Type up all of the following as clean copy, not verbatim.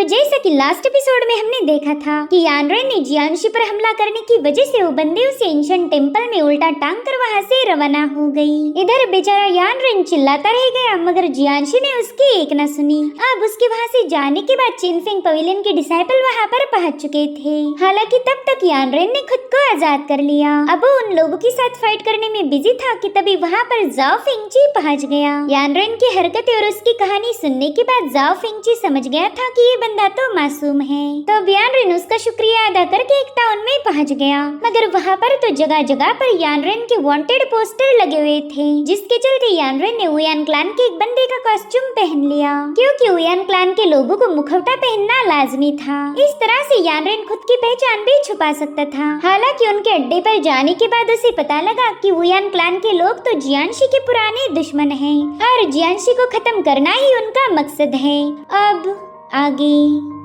जैसा कि last episode में हमने देखा था कि यानरेन ने जियांशी पर हमला करने की वजह से वो बंदे उसे एंशिएंट टेंपल में उल्टा टांग कर वहाँ से रवाना हो गई। इधर बेचारा यानरेन चिल्लाता रह गया मगर जियांशी ने उसकी एक न सुनी। अब उसके वहाँ से जाने के बाद चिनफिंग पवेलियन के डिसाइपल वहाँ पर पहुँच चुके थे। हालांकि तब तक यानरेन ने खुद को आजाद कर लिया। अब वो उन लोगों के साथ फाइट करने में बिजी था कि तभी वहाँ पर जाओ फिंगची पहुँच गया। यानरेन की हरकतें और उसकी कहानी सुनने के बाद जाओ फिंगची समझ गया था कि ये बंदा तो मासूम है। तो यानरेन उसका शुक्रिया अदा करके एक टाउन में पहुँच गया मगर वहाँ पर तो जगह जगह पर यानरेन के वांटेड पोस्टर लगे हुए थे, जिसके चलते यानरेन ने वुयान क्लैन के एक बंदे का कॉस्ट्यूम पहन लिया क्योंकि वुयान क्लैन के लोगों को मुखौटा पहनना लाजमी था। इस तरह से यानरेन खुद की पहचान भी छुपा सकता था। हालांकि उनके अड्डे पर जाने के बाद उसे पता लगा कि वुयान क्लैन के लोग तो जियांशी के पुराने दुश्मन हैं और जियांशी को खत्म करना ही उनका मकसद है। अब आगे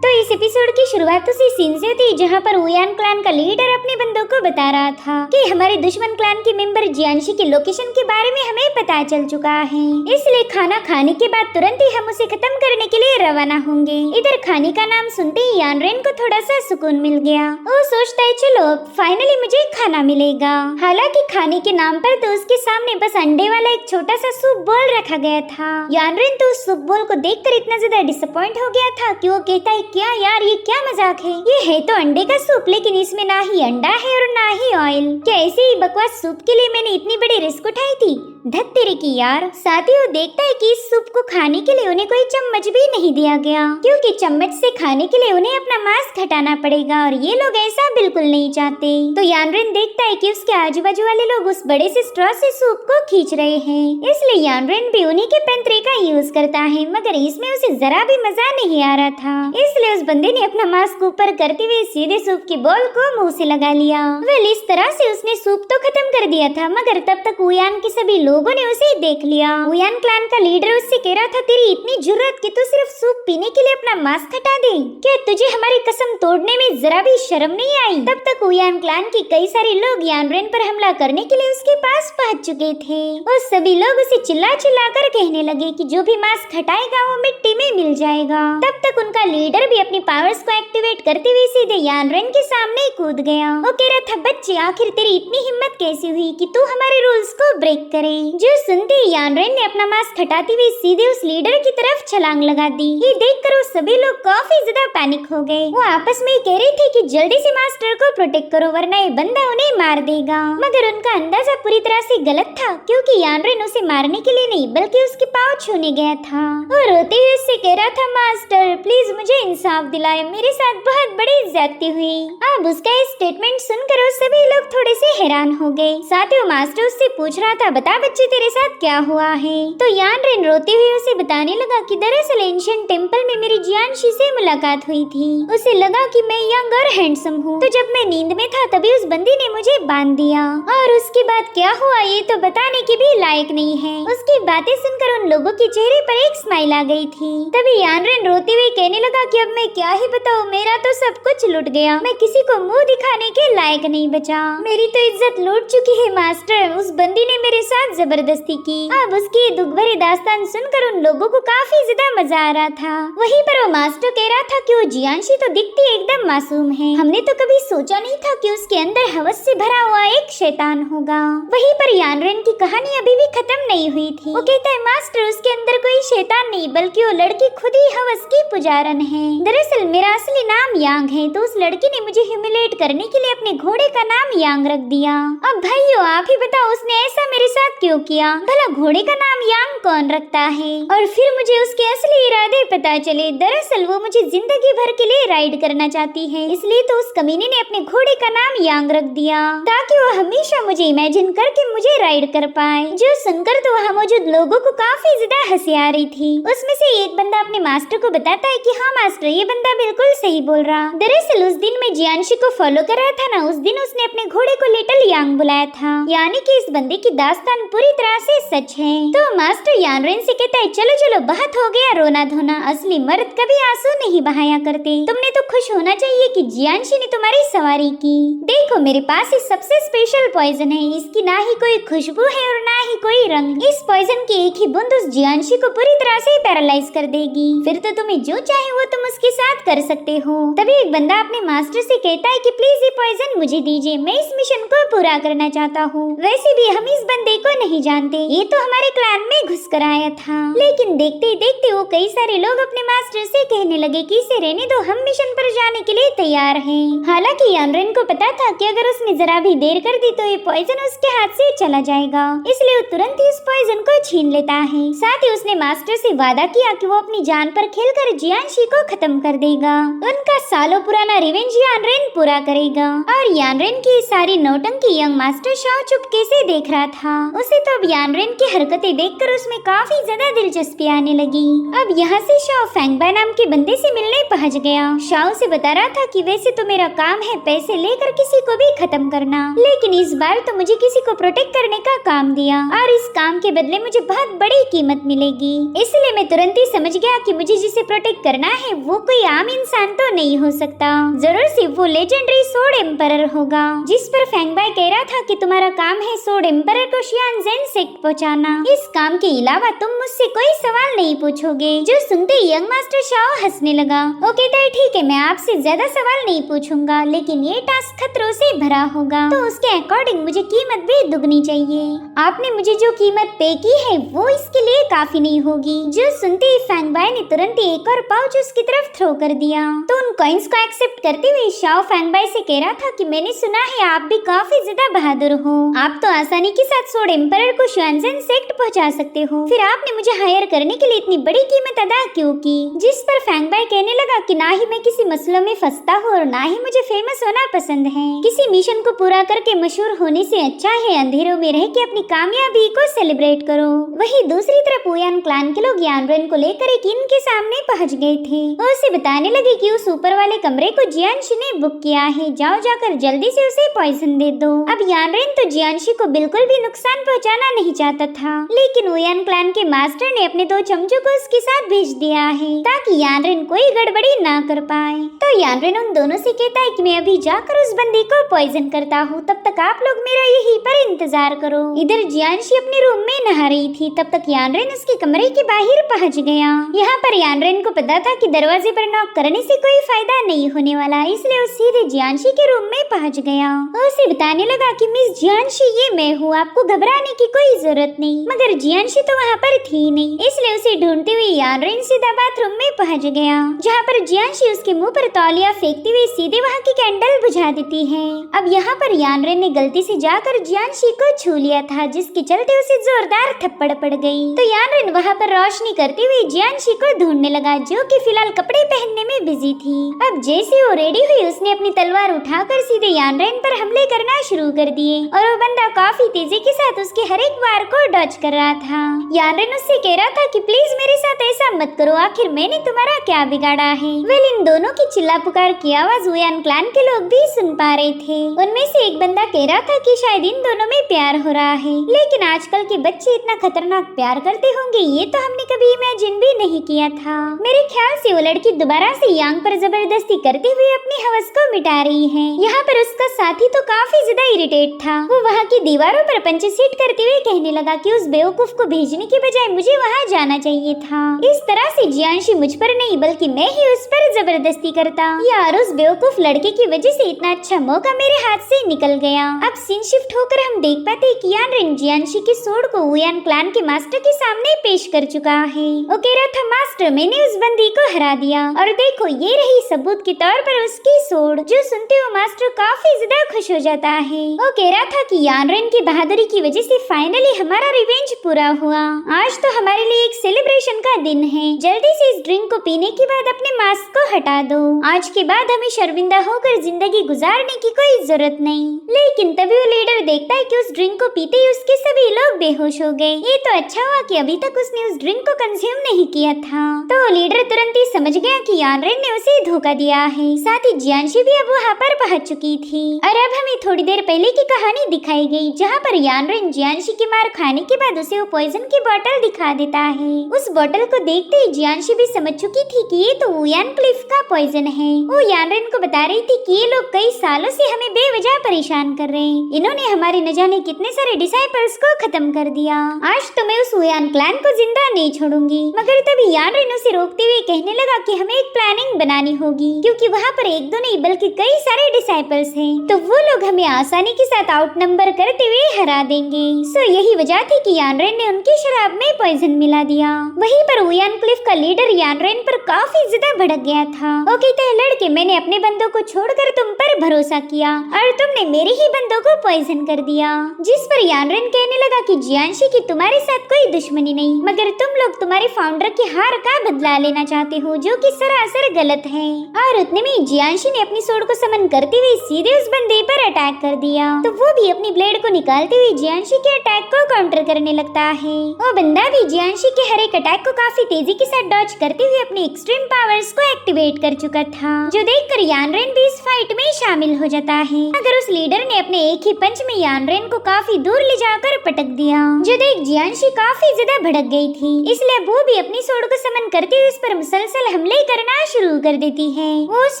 तो इस एपिसोड की शुरुआत उसी सीन से थी जहां पर वुयान क्लैन का लीडर अपने बंदों को बता रहा था कि हमारे दुश्मन क्लैन के मेंबर जियांशी के लोकेशन के बारे में हमें पता चल चुका है, इसलिए खाना खाने के बाद तुरंत ही हम उसे खत्म करने के लिए रवाना होंगे। इधर खाने का नाम सुनते ही यानरेन को थोड़ा सा सुकून मिल गया। वो सोचता है चलो फाइनली मुझे खाना मिलेगा। हालांकि खाने के नाम पर तो उसके सामने बस अंडे वाला एक छोटा सा सूप बोल रखा गया था। यानरेन तो उस सूप बोल को देखकर इतना ज्यादा डिसअपॉइंट हो गया था कि वो कहता है क्या यार ये क्या मजाक है, ये है तो अंडे का सूप लेकिन इसमें ना ही अंडा है और ना ही ऑयल। क्या ऐसे ही बकवास सूप के लिए मैंने इतनी बड़ी रिस्क उठाई थी? धत तेरे की यार। साथ ही वो देखता है कि इस सूप को खाने के लिए उन्हें कोई चम्मच भी नहीं दिया गया क्योंकि चम्मच से खाने के लिए उन्हें अपना मास्क हटाना पड़ेगा और ये लोग ऐसा बिल्कुल नहीं चाहते। तो यानरेन देखता है कि उसके आजू बाजू वाले लोग उस बड़े से स्ट्रॉ से सूप को खींच रहे हैं, इसलिए यानरेन भी उन्हीं के पैंतरे का यूज करता है मगर इसमें उसे जरा भी मजा नहीं आ रहा था। इसलिए उस बंदे ने अपना मास्क ऊपर करते हुए सीधे सूप की बॉल को मुंह से लगा लिया। वेल इस तरह से उसने सूप तो खत्म कर दिया था मगर तब तक वुयान के सभी लोगों ने उसे देख लिया। वुयान क्लैन का लीडर उससे कह रहा था तेरी इतनी जुर्रत कि तू सिर्फ सूप पीने के लिए अपना मास्क हटा दे, क्या तुझे हमारी कसम तोड़ने में जरा भी शर्म नहीं आई? तब तक वुयान क्लैन के कई सारे लोग यानरेन पर हमला करने के लिए उसके पास पहुंच चुके थे और सभी लोग उसे चिल्ला चिल्ला कर कहने लगे कि जो भी मास्क हटाएगा वो मिट्टी में मिल जाएगा। तब तक उनका लीडर भी अपनी पावर्स को एक्टिवेट करते हुए सीधे यानरेन के सामने कूद गया। वो कह रहा था बच्चे आखिर तेरी इतनी हिम्मत कैसी हुई कि तू हमारे रूल्स को ब्रेक करे? जो सुनते ही यानरेन ने अपना मास्क हटाते हुए सीधे उस लीडर की तरफ छलांग लगा दी। ये देखकर वो सभी लोग काफी ज्यादा पैनिक हो गए। वो आपस में कह रहे थे कि जल्दी से मास्टर को प्रोटेक्ट करो वरना ये बंदा उन्हें मार देगा। मगर उनका अंदाजा पूरी तरह से गलत था क्योंकि यानरेन उसे मारने के लिए नहीं बल्कि उसके पाँव छूने गया था। वो रोते हुए उससे कह रहा था मास्टर प्लीज मुझे इंसाफ दिलाए, मेरे साथ बहुत बड़ी ज्यादती हुई। अब उसका ये स्टेटमेंट सुनकर वो सभी लोग थोड़े से हैरान हो गए। साथ ही वो मास्टर उससे पूछ रहा था बता बच्चे तेरे साथ क्या हुआ है? तो यानरेन रोते हुए उसे बताने लगा कि दरअसल एंशिएंट टेंपल में मेरी जियांशी से मुलाकात हुई थी। उसे लगा कि मैं यंग और हैंडसम हूँ, तो जब मैं नींद में था तभी उस बंदी ने मुझे बांध दिया और उसके बाद क्या हुआ ये तो बताने के भी लायक नहीं है। उसकी बातें सुनकर उन लोगों के चेहरे पर एक स्माइल आ गई थी। तभी यानरेन रोते हुए कहने लगा कि अब मैं क्या ही बताऊँ, मेरा तो सब कुछ लुट गया, मैं किसी को मुंह दिखाने के लायक नहीं बचा, मेरी तो इज्जत लूट चुकी है मास्टर। उस बंदी ने मेरे साथ जबरदस्ती की। अब उसकी दुख भरी दास्तान सुनकर उन लोगों को काफी ज्यादा मजा आ रहा था। वहीं पर वो मास्टर कह रहा था कि वो जियांशी तो दिखती एकदम मासूम है, हमने तो कभी सोचा नहीं था कि उसके अंदर हवस से भरा हुआ एक शैतान होगा। वहीं पर यानरेन की कहानी अभी भी खत्म नहीं हुई थी। वो कहता है मास्टर उसके अंदर कोई शैतान नहीं बल्कि वो लड़की खुद ही हवस की पुजारन है। दरअसल मेरा असली नाम यांग है, तो उस लड़की ने मुझे ह्यूमिलेट करने के लिए अपने घोड़े का नाम यांग रख दिया। अब भाइयों आप ही बताओ उसने ऐसा मेरे साथ क्यों किया? भला घोड़े का नाम यांग कौन रखता है? और फिर मुझे उसके असली इरादे पता चले। दरअसल वो मुझे जिंदगी भर के लिए राइड करना चाहती है, इसलिए तो उस कमीने ने अपने घोड़े का नाम यांग रख दिया ताकि वो हमेशा मुझे इमेजिन करके मुझे राइड कर पाए। जो सुनकर तो वहाँ मौजूद लोगों को काफी ज्यादा हंसी आ रही थी। उसमें से एक बंदा अपने मास्टर को बताता है कि हाँ मास्टर ये बंदा बिल्कुल सही बोल रहा। दरअसल उस दिन मैं जियांशी को फॉलो कर रहा था ना, उस दिन उसने अपने घोड़े को लिटिल यांग बुलाया था, यानी कि इस बंदे की दास्तान पूरी तरह से सच है। तो मास्टर यानरेन से कहता है चलो चलो बहुत हो गया रोना धोना, असली मर्द कभी आंसू नहीं बहाया करते, तुमने तो खुश होना चाहिए कि जियांशी ने तुम्हारी सवारी की। देखो मेरे पास इस सबसे स्पेशल पॉइजन है, इसकी ना ही कोई खुशबू है और ना ही कोई रंग। इस पॉइजन की एक ही बूंद उस जियांशी को पूरी तरह से पैरालाइज कर देगी, फिर तो तुम्हें जो चाहे वो तुम उसके उसके साथ कर सकते हो। तभी एक बंदा अपने मास्टर से कहता है कि प्लीज ये पॉइजन मुझे दीजिए, मैं इस मिशन को पूरा करना चाहता हूँ। वैसे भी हम इस बंदे को नहीं जानते, ये तो हमारे क्लैन में घुस कर आया था। लेकिन देखते देखते वो कई सारे लोग अपने मास्टर से कहने लगे कि इसे रहने दो, हम मिशन पर जाने के लिए तैयार हैं। हालांकि यानरेन को पता था कि अगर उसने जरा भी देर कर दी तो ये पॉइजन उसके हाथ से चला जाएगा, इसलिए वो तुरंत ही उस पॉइजन को छीन लेता है। साथ ही उसने मास्टर से वादा किया कि वो अपनी जान पर खेलकर जियांशी को खत्म कर देगा। उनका सालों पुराना रिवेंज यानरेन पूरा करेगा। और यानरेन की सारी नौटंकी यंग मास्टर शाओ चुपके से देख रहा था। उसे तो अब यानरेन की हरकतें देखकर उसमें काफी ज्यादा दिलचस्पी आने लगी। अब यहाँ से शाओ फेंगबाई नाम के बंदे से मिलने पहुँच गया। शाओ से बता रहा था कि वैसे तो मेरा काम है पैसे लेकर किसी को भी खत्म करना, लेकिन इस बार तो मुझे किसी को प्रोटेक्ट करने का काम दिया और इस काम के बदले मुझे बहुत बड़ी कीमत मिलेगी। इसलिए मैं तुरंत ही समझ गया कि मुझे जिसे प्रोटेक्ट करना है वो कोई आम इंसान तो नहीं हो सकता, जरूर से वो लेजेंडरी सोर्ड एम्परर होगा। जिस पर फेंगबाई कह रहा था कि तुम्हारा काम है सोर्ड एम्परर को शियानजेन सेक्ट पहुंचाना। इस काम के अलावा तुम मुझसे कोई सवाल नहीं पूछोगे। जो सुनते ही यंग मास्टर शाओ हंसने लगा। वो कहता है ठीक है, मैं आपसे ज्यादा सवाल नहीं पूछूंगा, लेकिन ये टास्क खतरों से भरा होगा, तो उसके अकॉर्डिंग मुझे कीमत भी दुगनी चाहिए। आपने मुझे जो कीमत पे की है वो इसके लिए काफी नहीं होगी। जो सुनते ही फेंगबाई ने तुरंत ही एक और पाउच उसकी तरफ थ्रो कर दिया। तो उन कॉइंस को एक्सेप्ट करते हुए शाओ फेंगबाई से कह रहा था कि मैंने सुना है आप भी काफी ज्यादा बहादुर हो, आप तो आसानी के साथ सोर्ड एम्परर को शियानजेन सेक्ट पहुंचा सकते हो, फिर आपने मुझे हायर करने के लिए इतनी बड़ी कीमत अदा क्यों की। जिस पर फेंगबाई कहने लगा कि ना ही मैं किसी मसलों में फंसता हूँ और ना ही मुझे फेमस होना पसंद है। किसी मिशन को पूरा करके मशहूर होने से अच्छा है अंधेरों में रह के अपनी कामयाबी को सेलिब्रेट करो। वहीं दूसरी तरफ ओयान क्लैन के लोग यानरेन को लेकर एक इन के सामने पहुंच गए थे और उसे बताने लगे कि उस ऊपर वाले कमरे को जियांशी ने बुक किया है, जाओ जाकर जल्दी से उसे पॉइजन दे दो। अब यानरेन तो जियांशी को बिल्कुल भी नुकसान पहुंचाना नहीं चाहता था, लेकिन ओयान क्लैन के मास्टर ने अपने 2 चमचों को उसके साथ भेज दिया है ताकि यानरेन कोई गड़बड़ी ना कर पाए। तो यानरेन उन दोनों से कहता है कि मैं अभी जाकर उस बंदी को पॉइजन करता हूँ, तब तक आप लोग मेरा यहीं पर इंतजार करो। इधर जियांशी अपने रूम में नहा रही थी, तब तक यानरेन उसके कमरे के बाहर पहुंच गया। यहाँ पर यानरेन को पता था कि दरवाजे पर नॉक करने से कोई फायदा नहीं होने वाला, इसलिए वो सीधे जियांशी के रूम में पहुंच गया और उसे बताने लगा कि मिस जियांशी ये मैं हूँ, आपको घबराने की कोई जरूरत नहीं। मगर जियांशी तो वहाँ पर थी नहीं, इसलिए उसे ढूंढते हुए यानरेन सीधा बाथरूम में पहुंच गया, जहाँ पर जियांशी उसके मुंह पर तौलिया फेंकते हुए सीधे वहाँ की कैंडल बुझा देती है। अब यहाँ पर यानरेन ने गलती से जाकर जियांशी को छू लिया था, जिसके चलते उसे जोरदार थप्पड़ पड़ गई। तो यानरेन वहाँ पर रोशनी करते हुए जियांशी को ढूंढने लगा, जो कि फिलहाल कपड़े पहनने में बिजी थी। अब जैसे वो रेडी हुई उसने अपनी तलवार उठाकर सीधे यानरेन पर हमले करना शुरू कर दिए और वो बंदा काफी तेजी के साथ उसके हर एक वार को डॉज कर रहा था। यानरेन उससे कह रहा था कि प्लीज मेरे साथ ऐसा मत करो, आखिर मैंने तुम्हारा क्या बिगाड़ा है। वेल इन दोनों की चिल्ला पुकार की आवाज ओयान क्लैन के लोग भी सुन पा रहे थे। उनमें से एक बंदा कह रहा था कि शायद इन दोनों में प्यार हो रहा है, लेकिन आजकल के बच्चे इतना खतरनाक प्यार करते होंगे ये तो हमने कभी इमेजिन भी नहीं किया था। मेरे ख्याल से वो लड़की दोबारा से यांग पर जबरदस्ती करते हुए अपनी हवस को मिटा रही है। यहाँ पर उसका साथी तो काफी ज्यादा इरिटेट था। वो वहाँ की दीवारों पर पंचसीट करते हुए कहने लगा कि उस बेवकूफ को भेजने के बजाय मुझे वहाँ जाना चाहिए था। इस तरह से जियांशी मुझ पर नहीं बल्कि मैं ही उस पर जबरदस्ती करता, यार उस बेवकूफ लड़के की वजह से इतना अच्छा मौका मेरे हाथ से निकल गया। अब सीन शिफ्ट होकर हम देख पाते कि यानरेन जियांशी के सोर्ड को ओयान क्लैन के मास्टर के सामने पेश कर चुका है। वो कह रहा था मास्टर मैंने उस बंदी को हरा दिया और देखो ये रही सबूत के तौर पर उसकी सोर्ड। जो सुनते हो मास्टर काफी ज्यादा खुश हो जाता है। वो कह रहा था कि यानरेन की बहादुरी की वजह से फाइनली हमारा रिवेंज पूरा हुआ। आज तो हमारे लिए एक सेलिब्रेशन का दिन है, जल्दी से इस ड्रिंक को पीने के बाद अपने मास्क को हटा दो। आज के बाद हमें शर्मिंदा होकर जिंदगी गुजारने की कोई जरूरत नहीं। लेकिन तभी वो लीडर देखता है कि उस ड्रिंक को पीते ही उसके सभी लोग बेहोश हो गए। ये तो अच्छा हुआ कि अभी तक उसने उस ड्रिंक को कंज्यूम नहीं किया था। तो लीडर तुरंत ही समझ गया कि यानरेन ने उसे धोखा दिया है। साथ ही जियांशी भी अब वहाँ पर पहुँच चुकी थी और अब हमें थोड़ी देर पहले की कहानी दिखाई गई, जहाँ पर यानरेन जियांशी की मार खाने के बाद उसे वो पॉइजन की बोतल दिखा देता है। उस बोतल को देखते ही जियांशी भी समझ चुकी थी कि ये तो ओयान क्लिफ का पॉइजन है। वो यानरेन को बता रही थी कि ये लोग कई सालों से हमें बेवजह परेशान कर रहे हैं, इन्होंने हमारे न जाने कितने सारे डिसाइपल्स को खत्म कर दिया। आज तो मैं उस ओयान क्लैन को जिंदा नहीं छोड़ूंगी। मगर तभी यानरेन उसे रोकते हुए कहने लगा कि हमें एक प्लानिंग बनानी होगी, क्योंकि वहाँ पर एक दो नहीं बल्कि कई सारे डिसाइपल्स हैं, तो वो लोग हमें आसानी के साथ आउट नंबर करते हुए हरा देंगे। सो यही वजह थी कि यानरेन ने उनकी शराब में पॉइजन मिला दिया। वहीं पर ओयान क्लिफ का लीडर यानरेन पर काफी ज्यादा भड़क गया था। वो कहते हैं, लड़के, मैंने अपने बंदों को छोड़कर तुम पर भरोसा किया और तुमने मेरे ही बंदों को पॉइजन कर दिया। जिस पर यानरेन कहने लगा कि जियांशी की तुम्हारे साथ कोई दुश्मनी नहीं, मगर तुम लोग तुम्हारे फाउंडर की हार का बदला लेना चाहते हो, जो कि सरासर गलत है। और उतने में जियांशी ने अपनी सोड को समन करते हुए सीधे उस बंदे पर अटैक कर दिया, तो वो भी अपनी ब्लेड को निकालते हुए जियांशी के अटैक को काउंटर करने लगता है। वो बंदा भी जियांशी के हर एक अटैक को काफी तेजी के साथ डॉज करते हुए अपनी एक्सट्रीम पावर्स को एक्टिवेट कर चुका था, जो देखकर यानरेन भी इस फाइट में शामिल हो जाता है। मगर उस लीडर ने अपने एक ही पंच में यानरेन को काफी दूर ले जाकर पटक दिया, जो देख जियांशी काफी ज्यादा भड़क गई थी। इसलिए वो भी अपनी सोड को समन करके उस पर मुसलसल हमले करना शुरू कर देती है। वो उस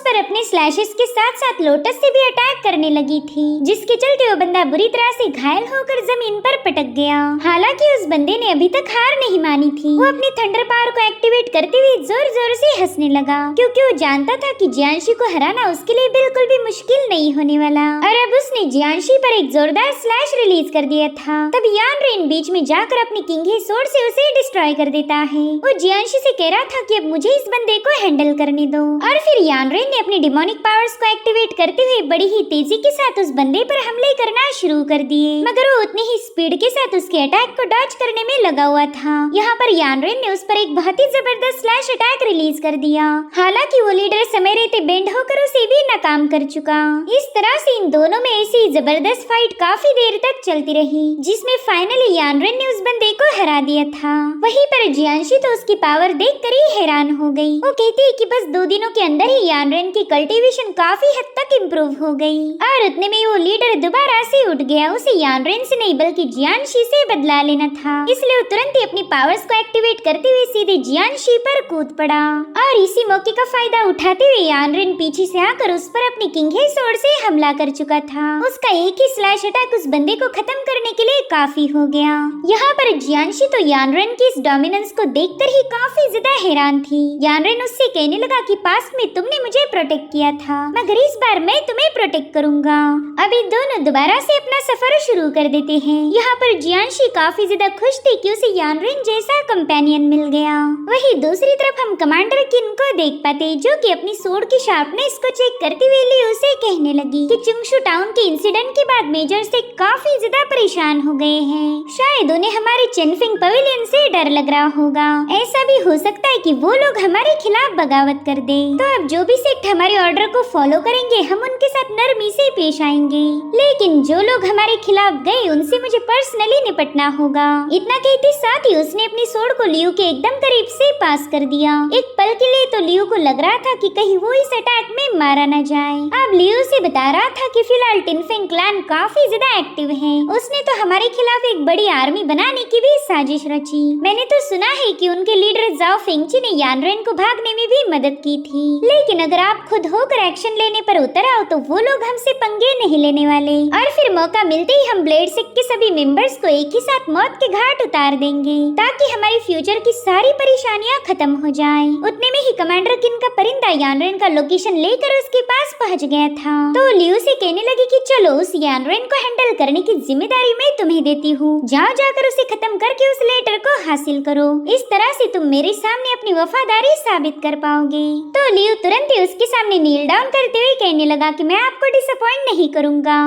पर अपने स्लैशेस के साथ साथ लोटस से भी अटैक करने लगी थी, जिसके चलते वो बंदा बुरी तरह से घायल होकर जमीन पर पटक गया। हालांकि उस बंदे ने अभी तक हार नहीं मानी थी। वो अपनी थंडर पावर को एक्टिवेट करते हुए जोर जोर से हंसने लगा, क्योंकि वो जानता था कि जियांशी को हराना उसके लिए बिल्कुल भी मुश्किल नहीं होने वाला। और अब उसने जियांशी पर एक जोरदार स्लैश रिलीज कर दिया था। तब यानरेन बीच में जाकर अपनी किंग हे सोड से उसे डिस्ट्रॉय कर देता है। वो जियांशी से कह रहा था कि अब मुझे इस बंदे को हैंडल करने दो। और फिर यानरेन ने अपनी डिमोनिक पावर्स को एक्टिवेट करते हुए बड़ी ही तेजी के साथ उस बंदे पर हमले करना शुरू कर दिए, मगर वो उतनी ही स्पीड के साथ उसके अटैक को डॉज करने में लगा हुआ था। यहाँ पर यानरेन ने उस पर एक बहुत ही जबरदस्त स्लैश अटैक रिलीज कर दिया। हालांकि वो लीडर समय रहते बेंड होकर उसे भी नाकाम कर चुका। इस तरह से इन दोनों में ऐसी जबरदस्त फाइट काफी देर तक चलती रही, जिसमें फाइनली यानरेन ने उस बंदे को हरा दिया था। वहीं पर जियांशी तो उसकी पावर देखकर ही हैरान हो गई। वो कहती है कि बस 2 दिनों के अंदर ही यानरेन की कल्टीवेशन काफी हद तक इम्प्रूव हो गई। और उतने में वो लीडर दोबारा से उठ गया। उसे यानरेन से नहीं बल्कि जियांशी से बदला लेना था, इसलिए वो तुरंत ही अपनी पावर्स को एक्टिवेट करते हुए सीधे जियांशी पर कूद पड़ा। और इसी मौके का फायदा उठाते हुए यानरेन पीछे से आकर उस पर अपनी किंग हे सोड से हमला कर चुका था। उसका एक ही स्लैश अटैक उस बंदे को खत्म करने के लिए काफी हो गया। यहाँ पर जियांशी तो यानरेन की इस डोमिनेंस को देखकर ही काफी ज्यादा हैरान थी। यानरेन उससे कहने लगा कि पास्ट में तुमने मुझे प्रोटेक्ट किया था, मगर इस बार मैं तुम्हें प्रोटेक्ट करूंगा। अभी दोनों दोबारा से अपना सफर शुरू कर देते हैं। यहाँ पर जियांशी काफी ज्यादा खुश थी कि उसे यानरेन जैसा कंपेनियन मिल गया। वहीं दूसरी तरफ हम कमांडर किन को देख पाते, जो कि अपनी सोड की शार्पनेस को चेक करते हुए लियो से कहने लगी कि चुंगशु टाउन के इंसिडेंट के बाद मेजर से काफी ज्यादा परेशान हो गए हैं। शायद उन्हें हमारे चेनफिंग पवेलियन से डर लग रहा होगा। ऐसा भी हो सकता है कि वो लोग हमारे खिलाफ बगावत कर दे। तो अब जो भी सेक्ट हमारे ऑर्डर को फॉलो करेंगे, हम उनके साथ नरमी से पेश आएंगे। लेकिन जो लोग हमारे खिलाफ गए, उनसे मुझे पर्सनली निपटना होगा। इतना कहते साथ ही उसने अपनी सोड को लियो के एकदम करीब से पास कर दिया। एक पल के लिए तो लियो को लग रहा था कि कहीं वो इस अटैक में मारा न जाए। अब लियो से बता रहा था कि फिलहाल टिनफिंग क्लैन काफी ज्यादा एक्टिव है। उसने तो हमारे खिलाफ एक बड़ी आर्मी बनाने की भी साजिश रची। मैंने तो सुना है कि उनके लीडर जाओ फेंगची ने यानरेन को भागने में भी मदद की थी। लेकिन अगर आप खुद होकर एक्शन लेने पर उतर आओ तो वो लोग हमसे पंगे नहीं लेने वाले, और फिर मौका मिलते ही हम ब्लेड सेक्ट के सभी मेंबर्स को एक ही साथ मौत के घाट उतार देंगे, ताकि हमारी फ्यूचर की सारी परेशानियां खत्म हो जाएं। उतने में ही कमांडर किन का परिंदा यानरेन का लोकेशन लेकर उसके पास पहुंच गया था। तो लियो से कहने लगी कि चलो उस यानरेन को हैंडल करने की जिम्मेदारी मैं तुम्हें देती हूँ। जाओ जाकर उसे खत्म करके उस लेटर को हासिल करो। इस तरह से तुम मेरे सामने अपनी वफादारी साबित कर पाओगे। तो लियो तुरंत ही उसके सामने नील डाउन करते हुए कहने लगा कि मैं आपको डिसअपॉइंट नहीं करूंगा।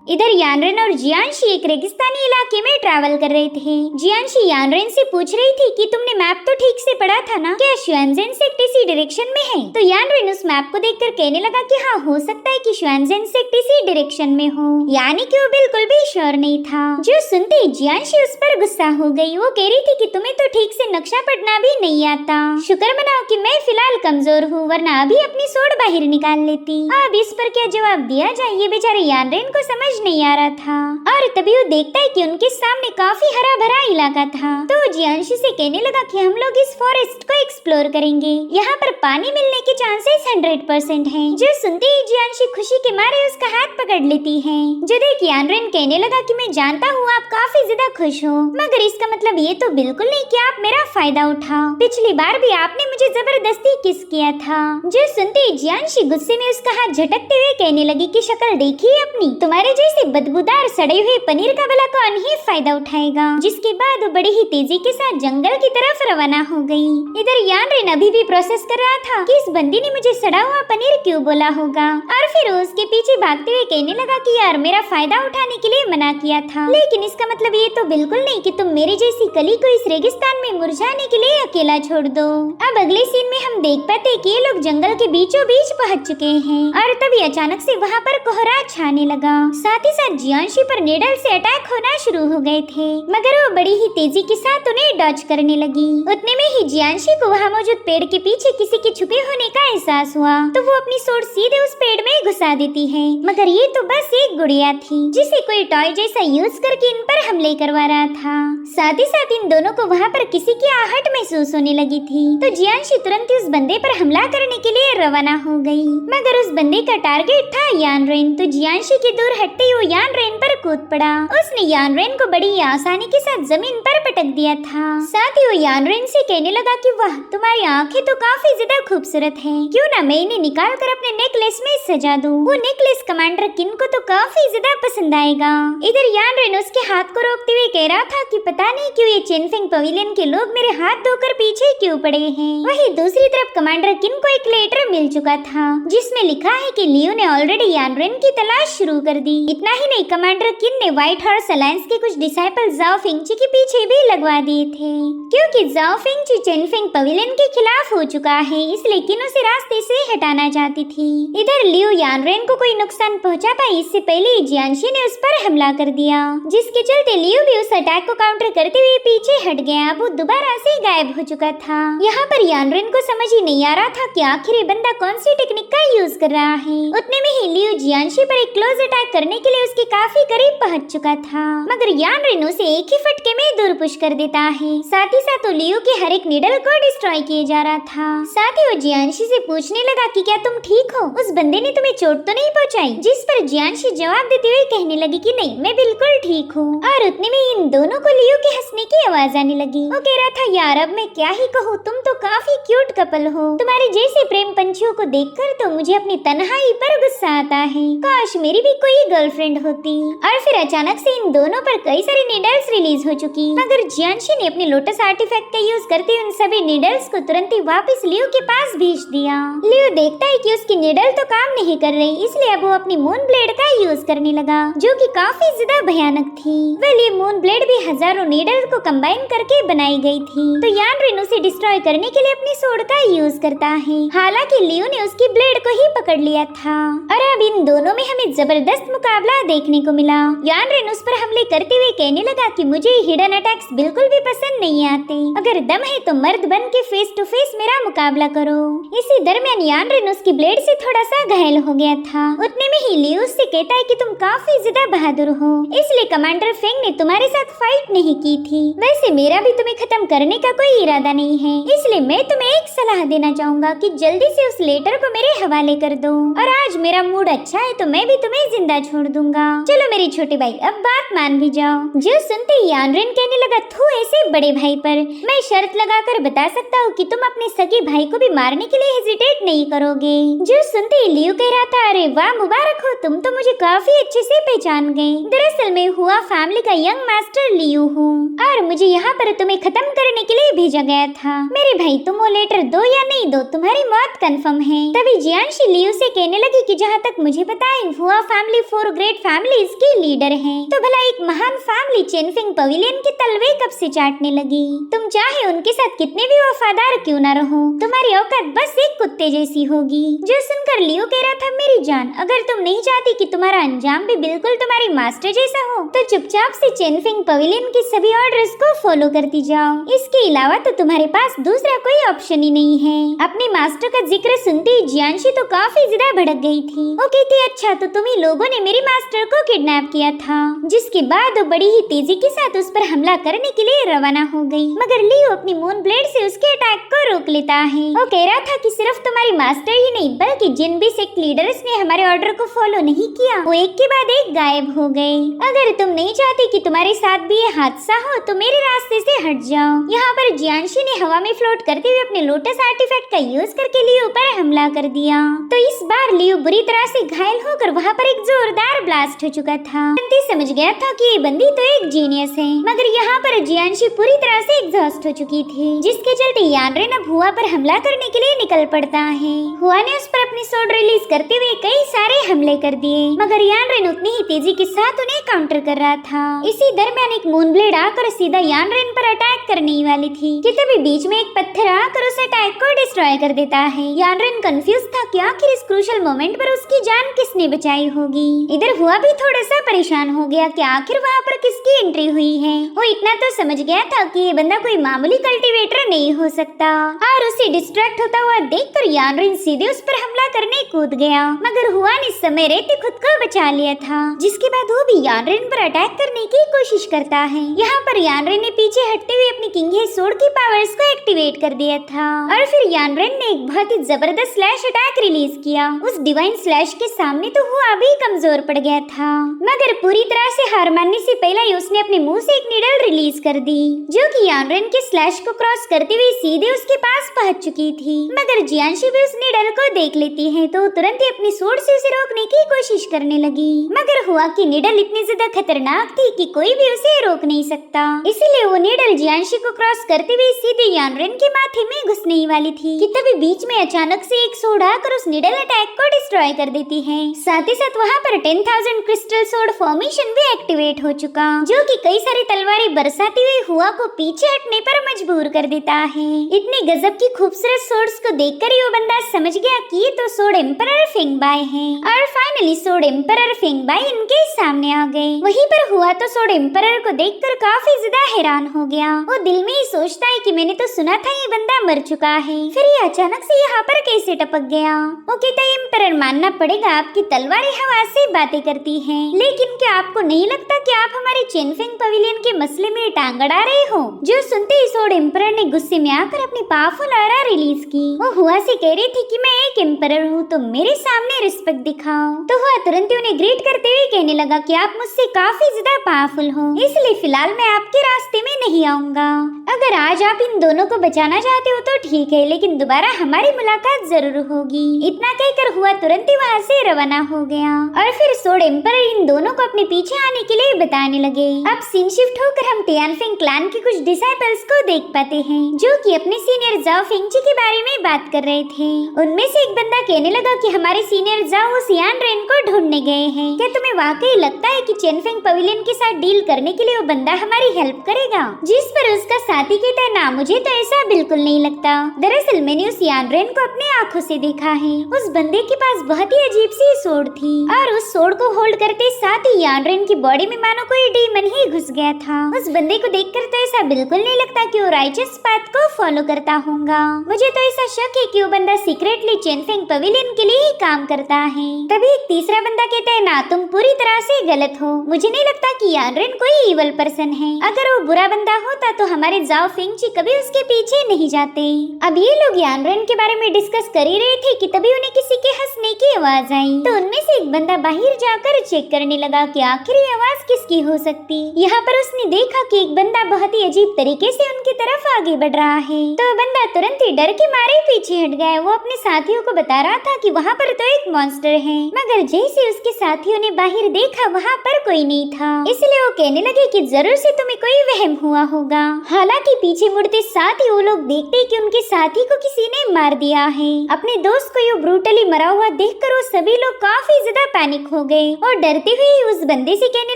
इधर यानरेन और जियांशी एक रेगिस्तानी इलाके में ट्रैवल कर रहे थे। जियांशी यानरेन से पूछ रही थी कि तुमने मैप तो ठीक से पढ़ा था ना, क्या श्वेनजेन सेक्ट इसी डायरेक्शन में है? तो यानरेन उस मैप को देखकर कहने लगा कि हाँ, हो सकता है कि श्वेनजेन सेक्ट इसी डायरेक्शन में हो, यानी कि वो बिल्कुल भी श्योर नहीं था। जो सुनते ही जियांशी उस पर गुस्सा हो गई। वो कह रही थी कि तुम्हें तो ठीक से नक्शा पढ़ना भी नहीं आता। शुक्र मनाओ कि मैं फिलहाल कमजोर हूँ, वरना अभी अपनी सोड बाहर निकाल लेती। अब इस पर क्या जवाब दिया जाए, ये बेचारे यानरेन को समझ समझ नहीं आ रहा था। और तभी वो देखता है कि उनके सामने काफी हरा भरा इलाका था। तो जियांशी से कहने लगा कि हम लोग इस फॉरेस्ट को एक्सप्लोर करेंगे, यहाँ पर पानी मिलने के चांसेस 100% हैं। जो सुनते ही जियांशी खुशी के मारे उसका हाथ पकड़ लेती है। जो देख यानरेन कहने लगा कि मैं जानता हूँ आप काफी ज्यादा खुश हो, मगर इसका मतलब ये तो बिल्कुल नहीं कि आप मेरा फायदा उठाओ। पिछली बार भी आपने मुझे जबरदस्ती किस किया था। जो सुनते ही जियांशी गुस्से में उसका हाथ झटकते हुए कहने लगी कि शक्ल देखिए अपनी, तुम्हारे जैसे बदबूदार सड़े हुए पनीर का भला कौन ही फायदा उठाएगा। जिसके बाद वो बड़ी ही तेजी के साथ जंगल की तरफ रवाना हो गई। इधर यानरेन अभी भी प्रोसेस कर रहा था कि इस बंदी ने मुझे सड़ा हुआ पनीर क्यों बोला होगा, और फिर उसके पीछे भागते हुए कहने लगा कि यार मेरा फायदा उठाने के लिए मना किया था, लेकिन इसका मतलब ये तो बिल्कुल नहीं कि तुम मेरी जैसी कली को इस रेगिस्तान में मुरझाने के लिए अकेला छोड़ दो। अब अगले सीन में हम देख पाते कि ये लोग जंगल के बीचों बीच पहुंच चुके हैं, और तभी अचानक से वहाँ पर कोहरा छाने लगा। साथ ही साथ जियांशी पर नीडल से अटैक होना शुरू हो गए थे, मगर वो बड़ी ही तेजी के साथ उन्हें डॉज करने लगी। उतने में ही जियांशी को वहाँ मौजूद पेड़ के पीछे किसी के छुपे होने का एहसास हुआ, तो वो अपनी सोर्ड सीधे उस पेड़ में घुसा देती है। मगर ये तो बस एक गुड़िया थी जिसे कोई टॉय जैसा यूज करके इन पर हमले करवा रहा था। साथ ही साथ इन दोनों को वहाँ पर किसी की आहट महसूस होने लगी थी, तो जियांशी तुरंत ही उस बंदे पर हमला करने के लिए रवाना हो गई। मगर उस बंदे का टारगेट था यानरेन, तो जियांशी के दूर हटते ही वो यानरेन पर कूद पड़ा। उसने यानरेन को बड़ी आसानी के साथ जमीन पर पटक दिया था। साथ ही वो यानरेन से कहने लगा कि वाह तुम्हारी आंखें तो काफी ज्यादा खूबसूरत हैं, क्यों ना मैं इन्हें निकाल कर अपने नेकलेस में सजा दूं। वो नेकलेस कमांडर किन को तो काफी ज्यादा पसंद आएगा। इधर यानरेन उसके हाथ को रोकते हुए कह रहा था कि पता नहीं क्यों ये चिनफिंग पवेलियन के लोग मेरे हाथ धोकर पीछे क्यों पड़े हैं। वहीं दूसरी तरफ कमांडर किन को एक लेटर मिल चुका था जिसमें लिखा है कि लियो ने ऑलरेडी यानरेन की तलाश शुरू कर दी। इतना ही नहीं, कमांडर किन ने व्हाइट हॉर्स अलायंस के कुछ डिसाइपल जाओ फिंगची के पीछे भी लगवा दिए थे, क्योंकि जाओ फिंगची चिनफिंग पवेलियन के खिलाफ हो चुका है, इसलिए किन उसे रास्ते से हटाना चाहती थी। इधर लियो यानरेन को कोई नुकसान पहुंचा पाई इससे पहले ही जियांशी ने उस पर हमला कर दिया, जिसके चलते लियो भी उस अटैक को काउंटर करते हुए पीछे हट गया। वो दोबारा से गायब हो चुका था। यहाँ पर यानरेन को समझ ही नहीं आ रहा था कि आखिर ये बंदा कौन सी टेक्निक का यूज कर रहा है। उतने में ही लियो जियांशी पर एक क्लोज अटैक करने के लिए उसके काफी करीब पहुंच चुका था, मगर यानरेन उसे एक ही फटके में दूर पुश कर देता है। साथ ही साथ लियो के हर एक नीडल को डिस्ट्रॉय किए जा रहा था। साथ ही वो जियांशी से पूछने लगा कि क्या तुम ठीक हो, उस बंदे ने तुम्हें चोट तो नहीं पहुंचाई। जिस पर जियांशी जवाब देते हुए कहने लगी कि नहीं मैं बिल्कुल ठीक हूँ। और उतने में इन दोनों को लियो के हंसने की आवाज आने लगी। वो कह रहा था यार अब मैं क्या ही कहूँ, तुम तो काफी क्यूट कपल हो। तुम्हारे जैसे प्रेम पंछियों को देखकर तो मुझे अपनी तन्हाई पर गुस्सा आता है, काश मेरी भी कोई गर्लफ्रेंड होती। और फिर अचानक से इन दोनों पर कई सारी नीडल्स रिलीज हो चुकी, मगर जियांशी ने अपने लोटस आर्टिफैक्ट का यूज करते उन सभी नीडल्स को तुरंत ही वापस लियो के पास भेज दिया। लियो देखता है कि उसकी नीडल तो काम नहीं कर रही, इसलिए अब वो अपनी मून ब्लेड का यूज करने लगा, जो कि काफी ज्यादा भयानक थी। वेल ये मून ब्लेड भी हजारों नीडल्स को कंबाइन करके बनाई गई थी, तो यानरेन उसे डिस्ट्रॉय करने के लिए अपनी सोर्ड का यूज करता है। हालांकि लियो ने उसकी ब्लेड को ही पकड़ लिया था। और अब इन दोनों में हमें जबरदस्त मुकाबला देखने को मिला। यानरेन उस पर हमले करते हुए कहने लगा कि मुझे हिडन अटैक्स बिल्कुल भी पसंद नहीं आते, अगर दम है तो मर्द बन के फेस टू फेस मेरा मुकाबला करो। इसी दरमियान यानरेन उसकी ब्लेड से थोड़ा सा घायल हो गया था। उतने में ही लियो उससे कहता है कि तुम काफी ज्यादा बहादुर हो, इसलिए कमांडर फेंग ने तुम्हारे साथ फाइट नहीं की थी। वैसे मेरा भी तुम्हें खत्म करने का कोई इरादा नहीं है, इसलिए मैं तुम्हें एक सलाह देना चाहूंगा कि जल्दी से उस लेटर को मेरे हवाले कर दो। और आज मेरा मूड अच्छा है तो मैं भी तुम्हें जिंदा छोड़ दूंगा। चलो मेरे छोटे भाई अब बात मान भी जाओ। जो सुनते ही यानरेन कहने लगा थू ऐसे बड़े भाई पर मैं शर्त लगाकर बता सकता हूँ कि तुम अपने सगे भाई को भी मारने के लिए हेजिटेट नहीं करोगे। जो सुनते ही लियो कह रहा था अरे वाह मुबारक हो, तुम तो मुझे काफी अच्छे से पहचान गए। दरअसल मैं हुआ फैमिली का यंग मास्टर लियो हूँ और मुझे यहाँ पर तुम्हें खत्म करने के लिए भेजा गया था। मेरे भाई तुम वो लेटर दो या नहीं दो, तुम्हारी मौत कंफर्म है। तभी जियांशी लियो से कहने लगी कि जहाँ तक मुझे पता है हुआ फैमिली 4 ग्रेट फैमिलीज की लीडर है, तो भला एक महान फैमिली चिनफिंग पवेलियन के तलवे कब से चाटने लगी। तुम चाहे उनके साथ कितने भी वफादार क्यों न रहो, तुम्हारी औकात बस एक कुत्ते जैसी होगी। जो सुनकर लियो कह रहा था मेरी जान अगर तुम नहीं चाहती कि तुम्हारा अंजाम भी बिल्कुल तुम्हारी मास्टर जैसा हो तो चुपचाप से चिनफिंग पवेलियन के सभी ऑर्डर्स को फॉलो करती जाओ। इसके अलावा तो तुम्हारे पास दूसरा कोई ऑप्शन ही नहीं है। अपने मास्टर का जिक्र सुनते ही जियांशी तो काफी ज्यादा भड़क गई थी। वो कहती अच्छा तो तुम ही लोगों ने मेरी मास्टर को किडनैप किया था, जिसके बाद वो बड़ी ही तेजी के साथ उस पर हमला करने के लिए रवाना हो गई। मगर लियो अपनी मून ब्लेड से उसके अटैक को रोक लेता है। वो कह रहा था कि सिर्फ तुम्हारी मास्टर ही नहीं बल्कि जिन भी सेक्ट लीडर्स ने हमारे ऑर्डर को फॉलो नहीं किया वो एक के बाद एक गायब हो गए। अगर तुम नहीं चाहती कि तुम्हारे साथ भी ये हादसा हो तो मेरे रास्ते से हट जाओ। यहाँ पर जियांशी ने हवा में फ्लोट करते हुए अपने लोटस आर्टिफैक्ट का यूज करके लियो पर हमला कर दिया। तो इस बार लियो बुरी तरह से घायल होकर वहाँ पर एक जोरदार ब्लास्ट हो चुका था। बंदी समझ गया था कि ये बंदी तो एक जीनियस है, मगर यहाँ पर जियांशी पूरी तरह से एग्जॉस्ट हो चुकी थी, जिसके चलते यानरेन अब हुआ पर हमला करने के लिए निकल पड़ता है। हुआ ने उस पर अपनी सोड रिलीज करते हुए कई सारे हमले कर दिए, मगर यानरेन उतनी ही तेजी के साथ उन्हें काउंटर कर रहा था। इसी दरमियान एक मून ब्लेड आकर सीधा यानरेन पर अटैक करने वाली थी कि तभी बीच में एक पत्थर आकर उस अटैक को डिस्ट्रॉय कर देता है। यानरेन कंफ्यूज था कि आखिर इस क्रूशियल मोमेंट पर उसकी जान किसने बचाई होगी। इधर हुआ भी थोड़ा सा परेशान हो गया कि आखिर वहाँ पर किसकी एंट्री हुई है। वो इतना तो समझ गया था कि ये बंदा कोई मामूली कल्टीवेटर नहीं हो सकता, और उसे डिस्ट्रैक्ट होता हुआ देखकर यानरेन सीधे उस पर हमला करने कूद गया, मगर हुआ ने समय रहते खुद को बचा लिया था, जिसके बाद वो भी यानरेन पर अटैक करने की कोशिश करता है। यहाँ पर यानरेन ने पीछे हटते हुए अपनी किंग हे सोड की पावर्स को एक्टिवेट कर दिया था, और फिर यानरेन ने एक बहुत ही जबरदस्त स्लैश अटैक रिलीज किया। उस डिवाइन स्लैश के सामने तो हुआ भी कमजोर पड़ गया था, मगर पूरी तरह से हार मानने से पहले ही उसने अपने मुंह से एक नीडल रिलीज कर दी, जो कि यानरेन के स्लैश को क्रॉस करते हुए सीधे उसके पास पहुंच चुकी थी। मगर जियांशी भी उस नीडल को देख लेती है तो तुरंत ही अपनी सोड से उसे रोकने की कोशिश करने लगी, मगर हुआ कि नीडल इतनी ज्यादा खतरनाक थी कि कोई भी उसे रोक नहीं सकता। इसीलिए वो नीडल जियांशी को क्रॉस करते हुए सीधे यानरेन के माथे में घुसने ही वाली थी कि तभी बीच में अचानक से एक सोड आकर उस नीडल अटैक को डिस्ट्रॉय कर देती है। साथ ही साथ वहाँ पर 10,000 क्रिस्टल सोड फॉर्मेशन भी एक्टिवेट हो चुका, जो कि कई सारी तलवारें बरसाती हुई हुआ को पीछे हटने पर मजबूर कर देता है। इतनी गजब की खूबसूरत सोड्स को देखकर ही वो बंदा समझ गया कि ये तो सोड एम्परर फेंगबाई है, और फाइनली सोड एम्परर फेंगबाई इनके सामने आ गए। वहीं पर हुआ तो सोड एम्परर को देखकर काफी ज्यादा हैरान हो गया। वो दिल में ही सोचता है कि मैंने तो सुना था ये बंदा मर चुका है, फिर ये अचानक से यहाँ पर कैसे टपक गया। वो कहता है एम्परर मानना पड़ेगा आपकी तलवारें हवा से बातें करती हैं, लेकिन क्या आपको नहीं लगता कि आप हमारे चेनफेंग पवेलियन के मसले में टांग अड़ा रहे हो। जो सुनते ही सोड एम्परर ने गुस्से में आकर अपनी पावरफुल ऑरा रिलीज की। वो हुआ से कह रही थी कि मैं एक एम्परर हूँ तो मेरे सामने रिस्पेक्ट दिखाओ। तो हुआ तुरंत ही उन्हें ग्रीट करते हुए कहने लगा कि आप मुझसे काफी ज्यादा पावरफुल हो, इसलिए फिलहाल मैं आपके रास्ते में नहीं आऊंगा। अगर आज आप इन दोनों को बचाना चाहते हो तो ठीक है, लेकिन दोबारा हमारी मुलाकात जरूर होगी। इतना कहकर हुआ तुरंत ही वहाँ से रवाना हो गया, और फिर सोड एम्परर इन दोनों को अपने पीछे आने के लिए बताने लगे। अब सीन शिफ्ट होकर हम टियानफेंग क्लैन के कुछ डिसाइपल्स को देख पाते हैं, जो कि अपने सीनियर जाओ फिंची के बारे में बात कर रहे थे। उनमें से एक बंदा कहने लगा कि हमारे सीनियर जाओ उस यानरेन को ढूंढने गए हैं। क्या तुम्हें वाकई लगता है कि चेनफेंग पवेलियन के साथ डील करने के लिए वो बंदा हमारी हेल्प करेगा? जिस पर उसका साथी कहता है ना, मुझे तो ऐसा बिल्कुल नहीं लगता। दरअसल मैंने उस यानरेन को अपने आँखों से देखा है। उस बंदे के पास बहुत ही अजीब सी सोड थी, और उस सोड को होल्ड करते साथ ही यानरेन की बॉडी में मानो कोई डीमन ही घुस गया था। उस बंदे को देखकर तो ऐसा बिल्कुल नहीं लगता कि वो राइचस पाथ को फॉलो करता होगा। मुझे तो ऐसा शक है कि वो बंदा सीक्रेटली चेनफेंग पवेलियन के लिए ही काम करता है। तभी एक तीसरा बंदा कहता है ना, तुम पूरी तरह से गलत हो। मुझे नहीं लगता कि यानरेन कोई इवल पर्सन है। अगर वो बुरा बंदा होता तो हमारे जाओ फिंची कभी उसके पीछे नहीं जाते। अब ये लोग यानरेन के बारे में डिस्कस कर ही रहे थे कि तभी उन्हें किसी के हंसने की आवाज आई। तो उनमें से एक बंदा बाहर जाकर चेक करने लगा कि आखिर ये आवाज किसकी हो सकती। यहाँ पर उसने देखा कि एक बंदा बहुत ही अजीब तरीके से उनकी तरफ आगे बढ़ रहा है। तो बंदा तुरंत ही डर के मारे पीछे हट गया। वो अपने साथियों को बता रहा था कि वहाँ पर तो एक मॉन्स्टर है, मगर जैसे उसके साथियों ने बाहर देखा वहाँ पर कोई नहीं था, इसलिए वो कहने लगे कि जरूर से तुम्हें कोई वहम हुआ होगा। हालांकि पीछे मुड़ते साथ ही वो लोग देखते कि उनके साथी को किसी ने मार दिया है। अपने दोस्त को यूं ब्रूटली मरा हुआ देखकर वो सभी लोग काफी ज्यादा पैनिक हो गए और डरते हुए उस बंदे से कहने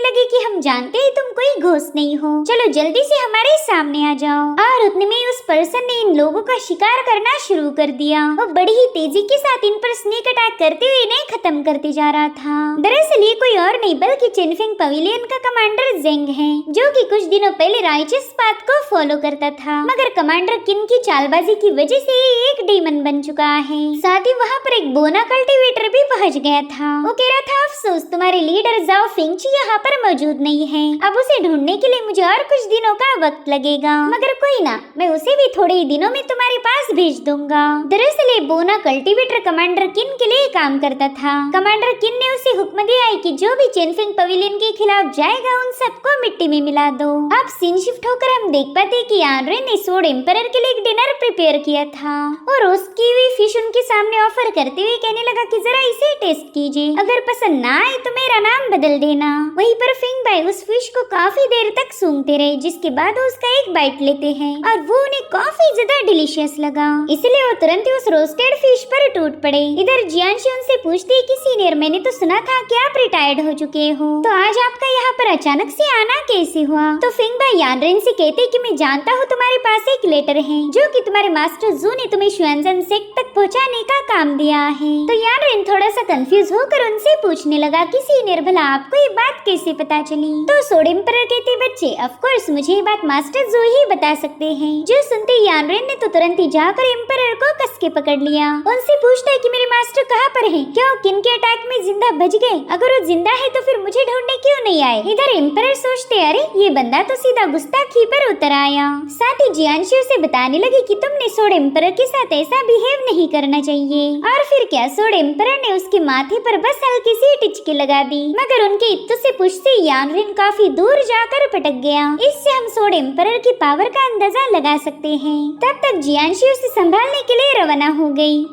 लगे कि हम जानते हैं तुम कोई घोस्ट नहीं हो, चलो जल्दी से हमारे सामने आ जाओ। और उतने में उस पर्सन ने इन लोगों का शिकार करना शुरू कर दिया। वो बड़ी ही तेजी के साथ इन पर स्नेक अटैक करते हुए इन्हें खत्म करते जा रहा था। दरअसल ये कोई और नहीं बल्कि चेनफेंग पवेलियन का कमांडर जेंग है, जो कि कुछ दिनों पहले राइचस पाथ को फॉलो करता था, मगर कमांडर किन की चालबाजी की वजह से ये एक डीमन बन चुका है। साथ ही वहाँ पर एक बोना कल्टीवेटर पर भी पहुंच गया था। वो कह रहा था, अफसोस तुम्हारे लीडर जाओ फिंची यहाँ पर मौजूद नहीं है। अब उसे ढूंढने के लिए मुझे और कुछ दिनों का वक्त लगेगा, मगर कोई ना, मैं उसे भी थोड़े ही दिनों में तुम्हारे पास भेज दूंगा। दरअसल ये बोना कल्टीवेटर कमांडर किन के लिए काम करता था। कमांडर किन ने उसे हुक्म दिया है कि जो भी चेनफिंग पवेलियन के खिलाफ जाएगा उन सबको मिट्टी में मिला दो। अब सीन शिफ्ट होकर हम देख पाते कि यानरेन ने सोड एम्परर के लिए एक डिनर प्रिपेयर किया था और उसकी हुई फिश उनके सामने ऑफर करते हुए कहने लगा कि जरा इसे टेस्ट कीजिए, अगर पसंद ना आए तो मेरा नाम बदल देना। वहीं पर फिंग बाई उस फिश को काफी देर तक सूंघते रहे, जिसके बाद उसका एक बाइट लेते हैं और वो उन्हें काफी ज्यादा डिलीशियस लगा, इसलिए वो तुरंत ही उस रोस्टेड फिश पर टूट पड़े। इधर जियांशी उनसे पूछती है कि सीनियर, मैंने तो सुना था कि आप रिटायर्ड हो चुके हो, तो आज आपका यहाँ पर अचानक से आना कैसे हुआ। तो फिंग बाई यानरेन से कहते कि मैं जानता हूँ तुम्हारे पास एक लेटर है जो कि तुम्हारे मास्टर जू ने तुम्हें शुएंजन सेक्ट तक पहुँचाने का काम दिया है। तो यानरेन थोड़ा सा कंफ्यूज होकर उनसे पूछने लगा कि सीनियर, भला आपको ये बात कैसे पता चली। तो सोड एम्परर कहते, बच्चे ऑफ कोर्स मुझे ये बात मास्टर जू ही बता सकते हैं। जो सुनते ही यानरेन ने तो तुरंत ही जाकर एम्परर को कस के पकड़ लिया। उनसे पूछता है कि मेरे मास्टर कहाँ पर हैं? क्यों किन के अटैक में जिंदा बच गए? अगर वो जिंदा है तो फिर मुझे ढूंढने क्यों नहीं आए? इधर एम्परर सोचते, अरे ये बंदा तो सीधा गुस्ताखी पर उतर आया। साथ ही जियांशी उसे बताने लगी कि तुमने सोड एम्परर के साथ ऐसा बिहेव नहीं करना चाहिए। और फिर क्या, सोड एम्परर ने उसके माथे पर बस हल्की सी टिचकी लगा दी, मगर उनके इत्तु से पुष्ट यानरेन काफी दूर जाकर पटक गया। इससे हम सोड एम्परर की पावर का अंदाजा लगा सकते हैं। तब तक जियांशी उसे संभालने के लिए रवाना हो गई।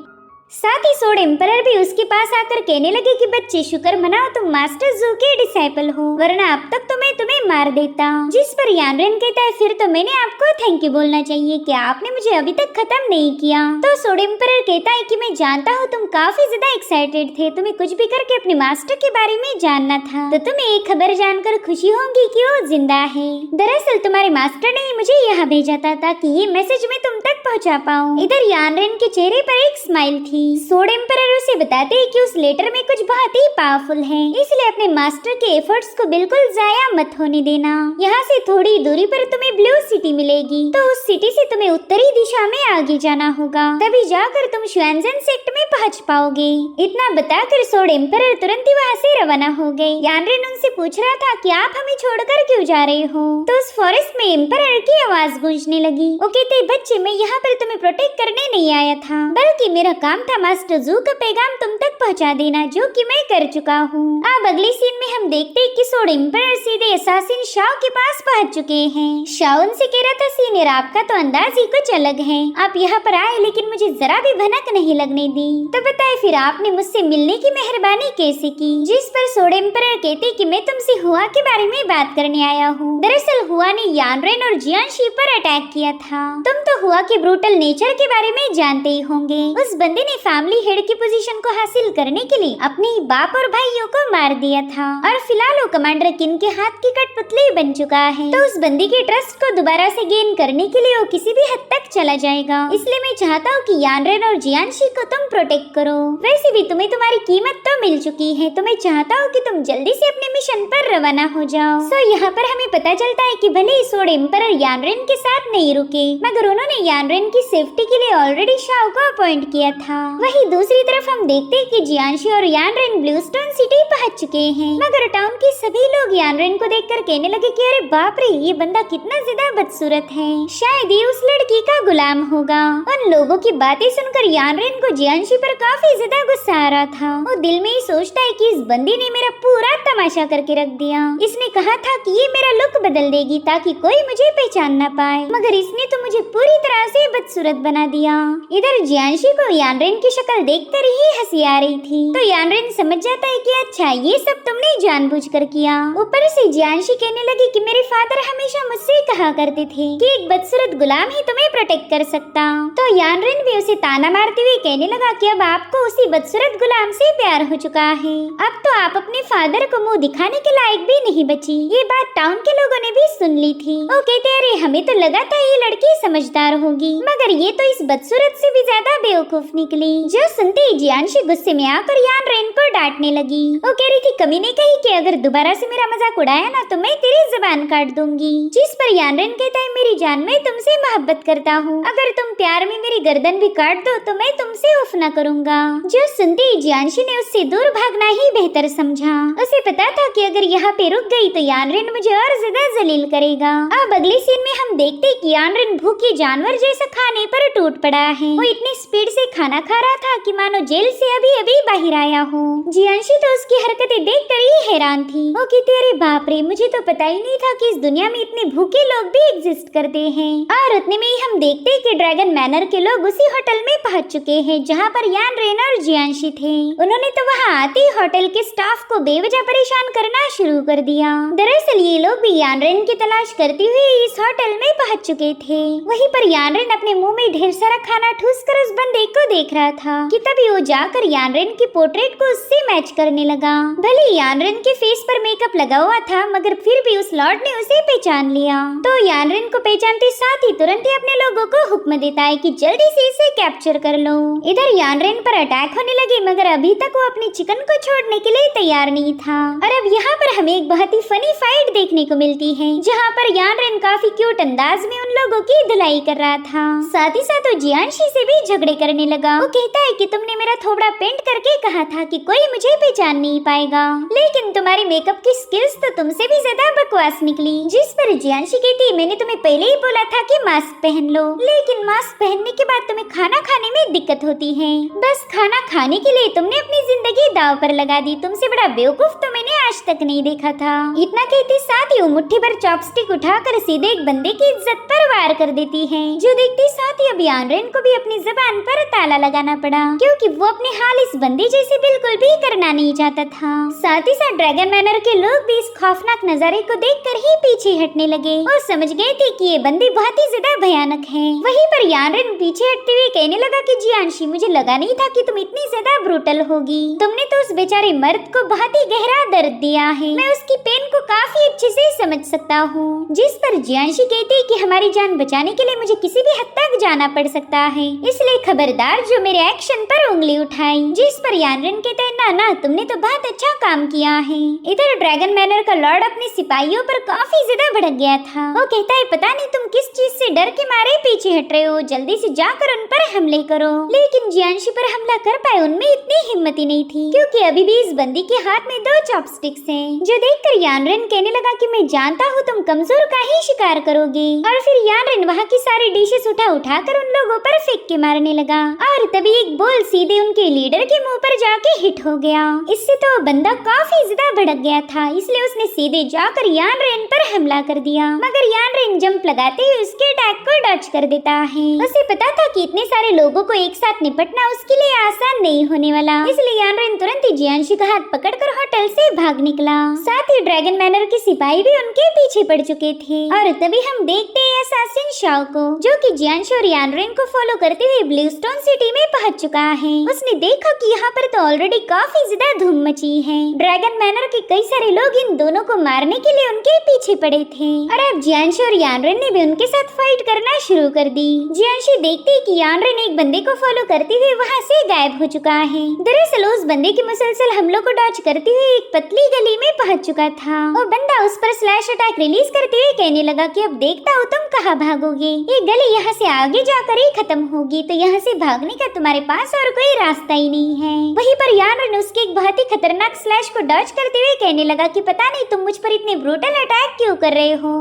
साथ ही सोड एम्परर भी उसके पास आकर कहने लगे कि बच्चे शुक्र मनाओ तुम मास्टर जू के डिसाइपल हो, वरना अब तक तो मैं तुम्हें मार देता। जिस पर यानरेन कहता है, फिर तो मैंने आपको थैंक यू बोलना चाहिए कि आपने मुझे अभी तक खत्म नहीं किया। तो सोड एम्परर कहता है कि मैं जानता हूँ तुम काफी ज्यादा एक्साइटेड थे, तुम्हें कुछ भी करके अपने मास्टर के बारे में जानना था, तो तुम्हें एक खबर जानकर खुशी होगी कि वो जिंदा है। दरअसल तुम्हारे मास्टर ने ही मुझे यहाँ भेजा था ताकि ये मैसेज मैं तुम तक पहुँचा पाऊँ। इधर यानरेन के चेहरे पर एक स्माइल थी। सोड एम्परर उसे बताते हैं कि उस लेटर में कुछ बहुत ही पावरफुल है, इसलिए अपने मास्टर के एफर्ट्स को बिल्कुल जाया मत होने देना। यहाँ से थोड़ी दूरी पर तुम्हें ब्लू सिटी मिलेगी, तो उस सिटी से तुम्हें उत्तरी दिशा में आगे जाना होगा, तभी जाकर तुम शुएंजन सेक्ट में पहुँच पाओगे। इतना बताकर सोड एम्परर तुरंत ही वहाँ से रवाना हो गए। यानरेन उनसे पूछ रहा था कि आप हमें छोड़कर क्यों जा रहे हो। तो उस फॉरेस्ट में एम्परर की आवाज गूंजने लगी। वो कहते, बच्चे मैं यहाँ पर तुम्हें प्रोटेक्ट करने नहीं आया था, बल्कि मेरा काम था मास्टर जू का पैगाम तुम तक पहुंचा देना, जो कि मैं कर चुका हूँ। अब अगली सीन में हम देखते हैं कि सोड एम्परर सीधे असासिन शाओ के पास पहुंच चुके हैं। शाओ उनसे कह रहा था, सीनियर आपका तो अंदाज ही कुछ अलग है, आप यहाँ पर आए लेकिन मुझे जरा भी भनक नहीं लगने दी, तो बताए फिर आपने मुझसे मिलने की मेहरबानी कैसे की। जिस पर सोड एम्परर कहते कि मैं तुमसे हुआ के बारे में बात करने आया हूँ। दरअसल हुआ ने यानरेन और जियांशी पर अटैक किया था। तुम तो हुआ के ब्रूटल नेचर के बारे में जानते ही होंगे। उस बंदे ने फैमिली हेड की पोजीशन को हासिल करने के लिए अपने ही बाप और भाइयों को मार दिया था और फिलहाल वो कमांडर किन के हाथ की कठपुतली बन चुका है। तो उस बंदी के ट्रस्ट को दोबारा से गेन करने के लिए वो किसी भी हद तक चला जाएगा। इसलिए मैं चाहता हूँ कि यानरेन और जियांशी को तुम प्रोटेक्ट करो। वैसे भी तुम्हें तुम्हारी कीमत तो मिल चुकी है, तो मैं चाहता हूँ कि तुम जल्दी से अपने मिशन पर रवाना हो जाओ। सो यहाँ पर हमें पता चलता है कि भले ही सोड एम्परर यानरेन के साथ नहीं रुके, मगर उन्होंने यानरेन की सेफ्टी के लिए ऑलरेडी शाओ को अपॉइंट किया था। वही दूसरी तरफ हम देखते हैं कि जियांशी और यानरेन ब्लूस्टोन सिटी पहुंच चुके हैं, मगर टाउन के सभी लोग यानरेन को देखकर कहने लगे कि अरे बाप रे, ये बंदा कितना ज्यादा बदसूरत है, शायद ये उस लड़की का गुलाम होगा। उन लोगों की बातें सुनकर यानरेन को जियांशी पर काफी ज्यादा गुस्सा आ रहा था। वो दिल में ही सोचता है कि इस बंदी ने मेरा पूरा तमाशा करके रख दिया। इसने कहा था कि ये मेरा लुक बदल देगी ताकि कोई मुझे पहचान न पाए, मगर इसने तो मुझे पूरी तरह से बदसूरत बना दिया। इधर जियांशी को यानरेन की शक्ल देखकर ही हंसी आ रही थी, तो यानरेन समझ जाता है कि अच्छा ये सब तुमने जानबूझकर किया। ऊपर से जियांशी कहने लगी कि मेरे फादर हमेशा मुझसे कहा करते थे कि एक बदसूरत गुलाम ही तुम्हें प्रोटेक्ट कर सकता। तो यानरेन भी उसे ताना मारते हुए कहने लगा कि अब आपको उसी बदसूरत गुलाम से प्यार हो चुका है, अब तो आप अपने फादर को मुंह दिखाने के लायक भी नहीं बची। ये बात टाउन के लोगों ने भी सुन ली थी। वो कहते अरे हमें तो लगा था ये लड़की समझदार होगी, मगर ये तो इस बदसूरत से भी ज्यादा बेवकूफ निकली। निकली। जो सुनते ही जियांशी गुस्से में आकर यानरेन को डांटने लगी। वो कह रही थी कमी ने कही कि अगर दोबारा से मेरा मजाक उड़ाया ना तो मैं तेरी जुबान काट दूंगी। जिस पर यानरेन कहता है मेरी जान मैं तुमसे मोहब्बत करता हूँ, अगर तुम प्यार में मेरी गर्दन भी काट दो तो मैं तुमसे उफ न करूंगा। जो सुनते ही जियांशी ने उससे दूर भागना ही बेहतर समझा। उसे पता था कि अगर यहाँ पे रुक गई तो यानरेन मुझे और ज्यादा जलील करेगा। अब अगले सीन में हम देखते कि यानरेन भूखे जानवर जैसा खाने पर टूट पड़ा है। वो इतनी स्पीड से खाना खा रहा था कि मानो जेल से अभी अभी बाहर आया हो। जियांशी तो उसकी हरकतें देखकर ही हैरान थी। वो कहती अरे बाप रे, मुझे तो पता ही नहीं था कि इस दुनिया में इतने भूखे लोग भी एग्जिस्ट करते हैं। और उतने में ही हम देखते हैं कि ड्रैगन मैनर के लोग उसी होटल में पहुंच चुके हैं जहां पर यानरेन और जियांशी थे। उन्होंने तो वहां आते ही होटल के स्टाफ को बेवजह परेशान करना शुरू कर दिया। दरअसल ये लोग भी यानरेन की तलाश करते हुए इस होटल में पहुंच चुके थे। वहीं पर यानरेन अपने मुंह में ढेर सारा खाना ठूस कर उस बंदे को देख रहा था कि तभी वो जाकर यानरेन की पोर्ट्रेट को उससे मैच करने लगा। भले यानरेन के फेस पर मेकअप लगा हुआ था मगर फिर भी उस लॉर्ड ने उसे पहचान लिया। तो यानरेन को पहचानते साथ ही तुरंत ही अपने लोगों को हुक्म देता है कि जल्दी से इसे कैप्चर कर लो। इधर यानरेन पर अटैक होने लगे मगर अभी तक वो अपनी चिकन को छोड़ने के लिए तैयार नहीं था। और अब यहाँ पर हमें एक बहुत ही फनी फाइट देखने को मिलती है जहाँ पर यानरेन काफी क्यूट अंदाज में उन लोगों की धुलाई कर रहा था। साथ ही साथ वो जियांशी से भी झगड़े करने लगा। वो कहता है कि तुमने मेरा थोबड़ा पेंट करके कहा था कि कोई मुझे पहचान नहीं पाएगा, लेकिन तुम्हारी मेकअप की स्किल्स तो तुमसे भी ज्यादा बकवास निकली। जिस पर जियांशी कहती मैंने तुम्हें पहले ही बोला था कि मास्क पहन लो, लेकिन मास्क पहनने के बाद तुम्हें खाना खाने में दिक्कत होती है। बस खाना खाने के लिए तुमने अपनी जिंदगी दांव पर लगा दी। तुमसे बड़ा बेवकूफ तो मैंने आज तक नहीं देखा था। इतना कहती साथ ही वो मुट्ठी भर चॉपस्टिक उठाकर सीधे एक बंदे की इज्जत पर वार कर देती है। जो देखती साथ ही अब यानरेन को भी अपनी जुबान पर ताला लगाना पड़ा क्योंकि वो अपने हाल इस बंदे जैसे बिल्कुल भी करना नहीं चाहता था। साथ ही साथ ड्रैगन मैनर के लोग भी इस खौफनाक नजारे को देखकर ही पीछे हटने लगे और समझ गए थे कि ये बंदी बहुत ही ज्यादा भयानक है। वहीं पर यानरेन पीछे हटते हुए कहने लगा कि जियांशी मुझे लगा नहीं था कि तुम इतनी ज्यादा ब्रूटल होगी। तुमने तो उस बेचारे मर्द को बहुत ही गहरा दर्द दिया है। मैं उसकी पेन को काफी अच्छे से समझ सकता हूँ। जिस पर जियांशी कहती कि हमारी जान बचाने के लिए मुझे किसी भी हद तक जाना पड़ सकता है, इसलिए खबरदार जो मेरे एक्शन पर उंगली उठाई। जिस पर यानरेन कहते हैं ना तुमने तो बहुत अच्छा काम किया है। इधर ड्रैगन मैनर का लॉर्ड अपने सिपाहियों पर काफी ज्यादा भड़क गया था। वो कहता है पता नहीं तुम किस चीज से डर के मारे पीछे हट रहे हो, जल्दी से जाकर उन पर हमले करो। लेकिन जियांशी पर हमला कर पाए उनमें इतनी हिम्मत ही नहीं थी क्योंकि अभी भी इस बंदी के हाथ में 2 चॉपस्टिक्स हैं। जो देखकर यानरेन कहने लगा कि मैं जानता हूँ तुम कमजोर का ही शिकार करोगे। और फिर यानरेन वहाँ की सारी डिशेस उठाकर उन लोगों पर फेंक के मारने लगा और तभी एक बॉल सीधे उनके लीडर के मुंह पर जाके हिट हो गया। इससे तो बंदा काफी ज्यादा भड़क गया था, इसलिए उसने सीधे जाकर यानरेन पर हमला कर दिया मगर यानरेन जंप लगाते ही उसके अटैक को डॉच कर देता है। उसे पता था कि इतने सारे लोगों को एक साथ निपटना उसके लिए आसान नहीं होने वाला, इसलिए यानरेन तुरंत ही जियांशी का हाथ पकड़कर होटल से भाग निकला। साथ ही ड्रैगन मैनर के सिपाही भी उनके पीछे पड़ चुके थे और तभी हम देखते हैं असैसिन शाओ को जो कि जियांशी और यानरेन को फॉलो करते हुए ब्लूस्टोन सिटी में पहुंच चुका है। उसने देखा कि यहाँ पर तो ऑलरेडी काफी ज्यादा धूम मची है। ड्रैगन मैनर के कई सारे लोग इन दोनों को मारने के लिए उनके पीछे पड़े थे और अब जियांशी और यानरेन ने भी उनके साथ फाइट करना शुरू कर दी। जियांशी देखती कि यानरेन एक बंदे को फॉलो करते हुए वहाँ से गायब हो चुका है। दरअसल उस बंदे के मुसलसल हमलों को डॉच करते हुए एक पतली गली में पहुंच चुका था। वो बंदा उस पर स्लैश अटैक रिलीज करते हुए कहने लगा कि अब देखता हूँ तुम कहाँ भागोगे। ये गली यहाँ से आगे जाकर ही खत्म होगी, तो यहाँ से भागने का तुम्हारे पास और कोई रास्ता ही नहीं है। वहीं पर यानरेन उसके एक बहुत ही खतरनाक स्लैश को डॉच करते हुए कहने लगा कि पता नहीं तुम मुझ पर इतने ब्रूटल अटैक क्यों कर रहे हो।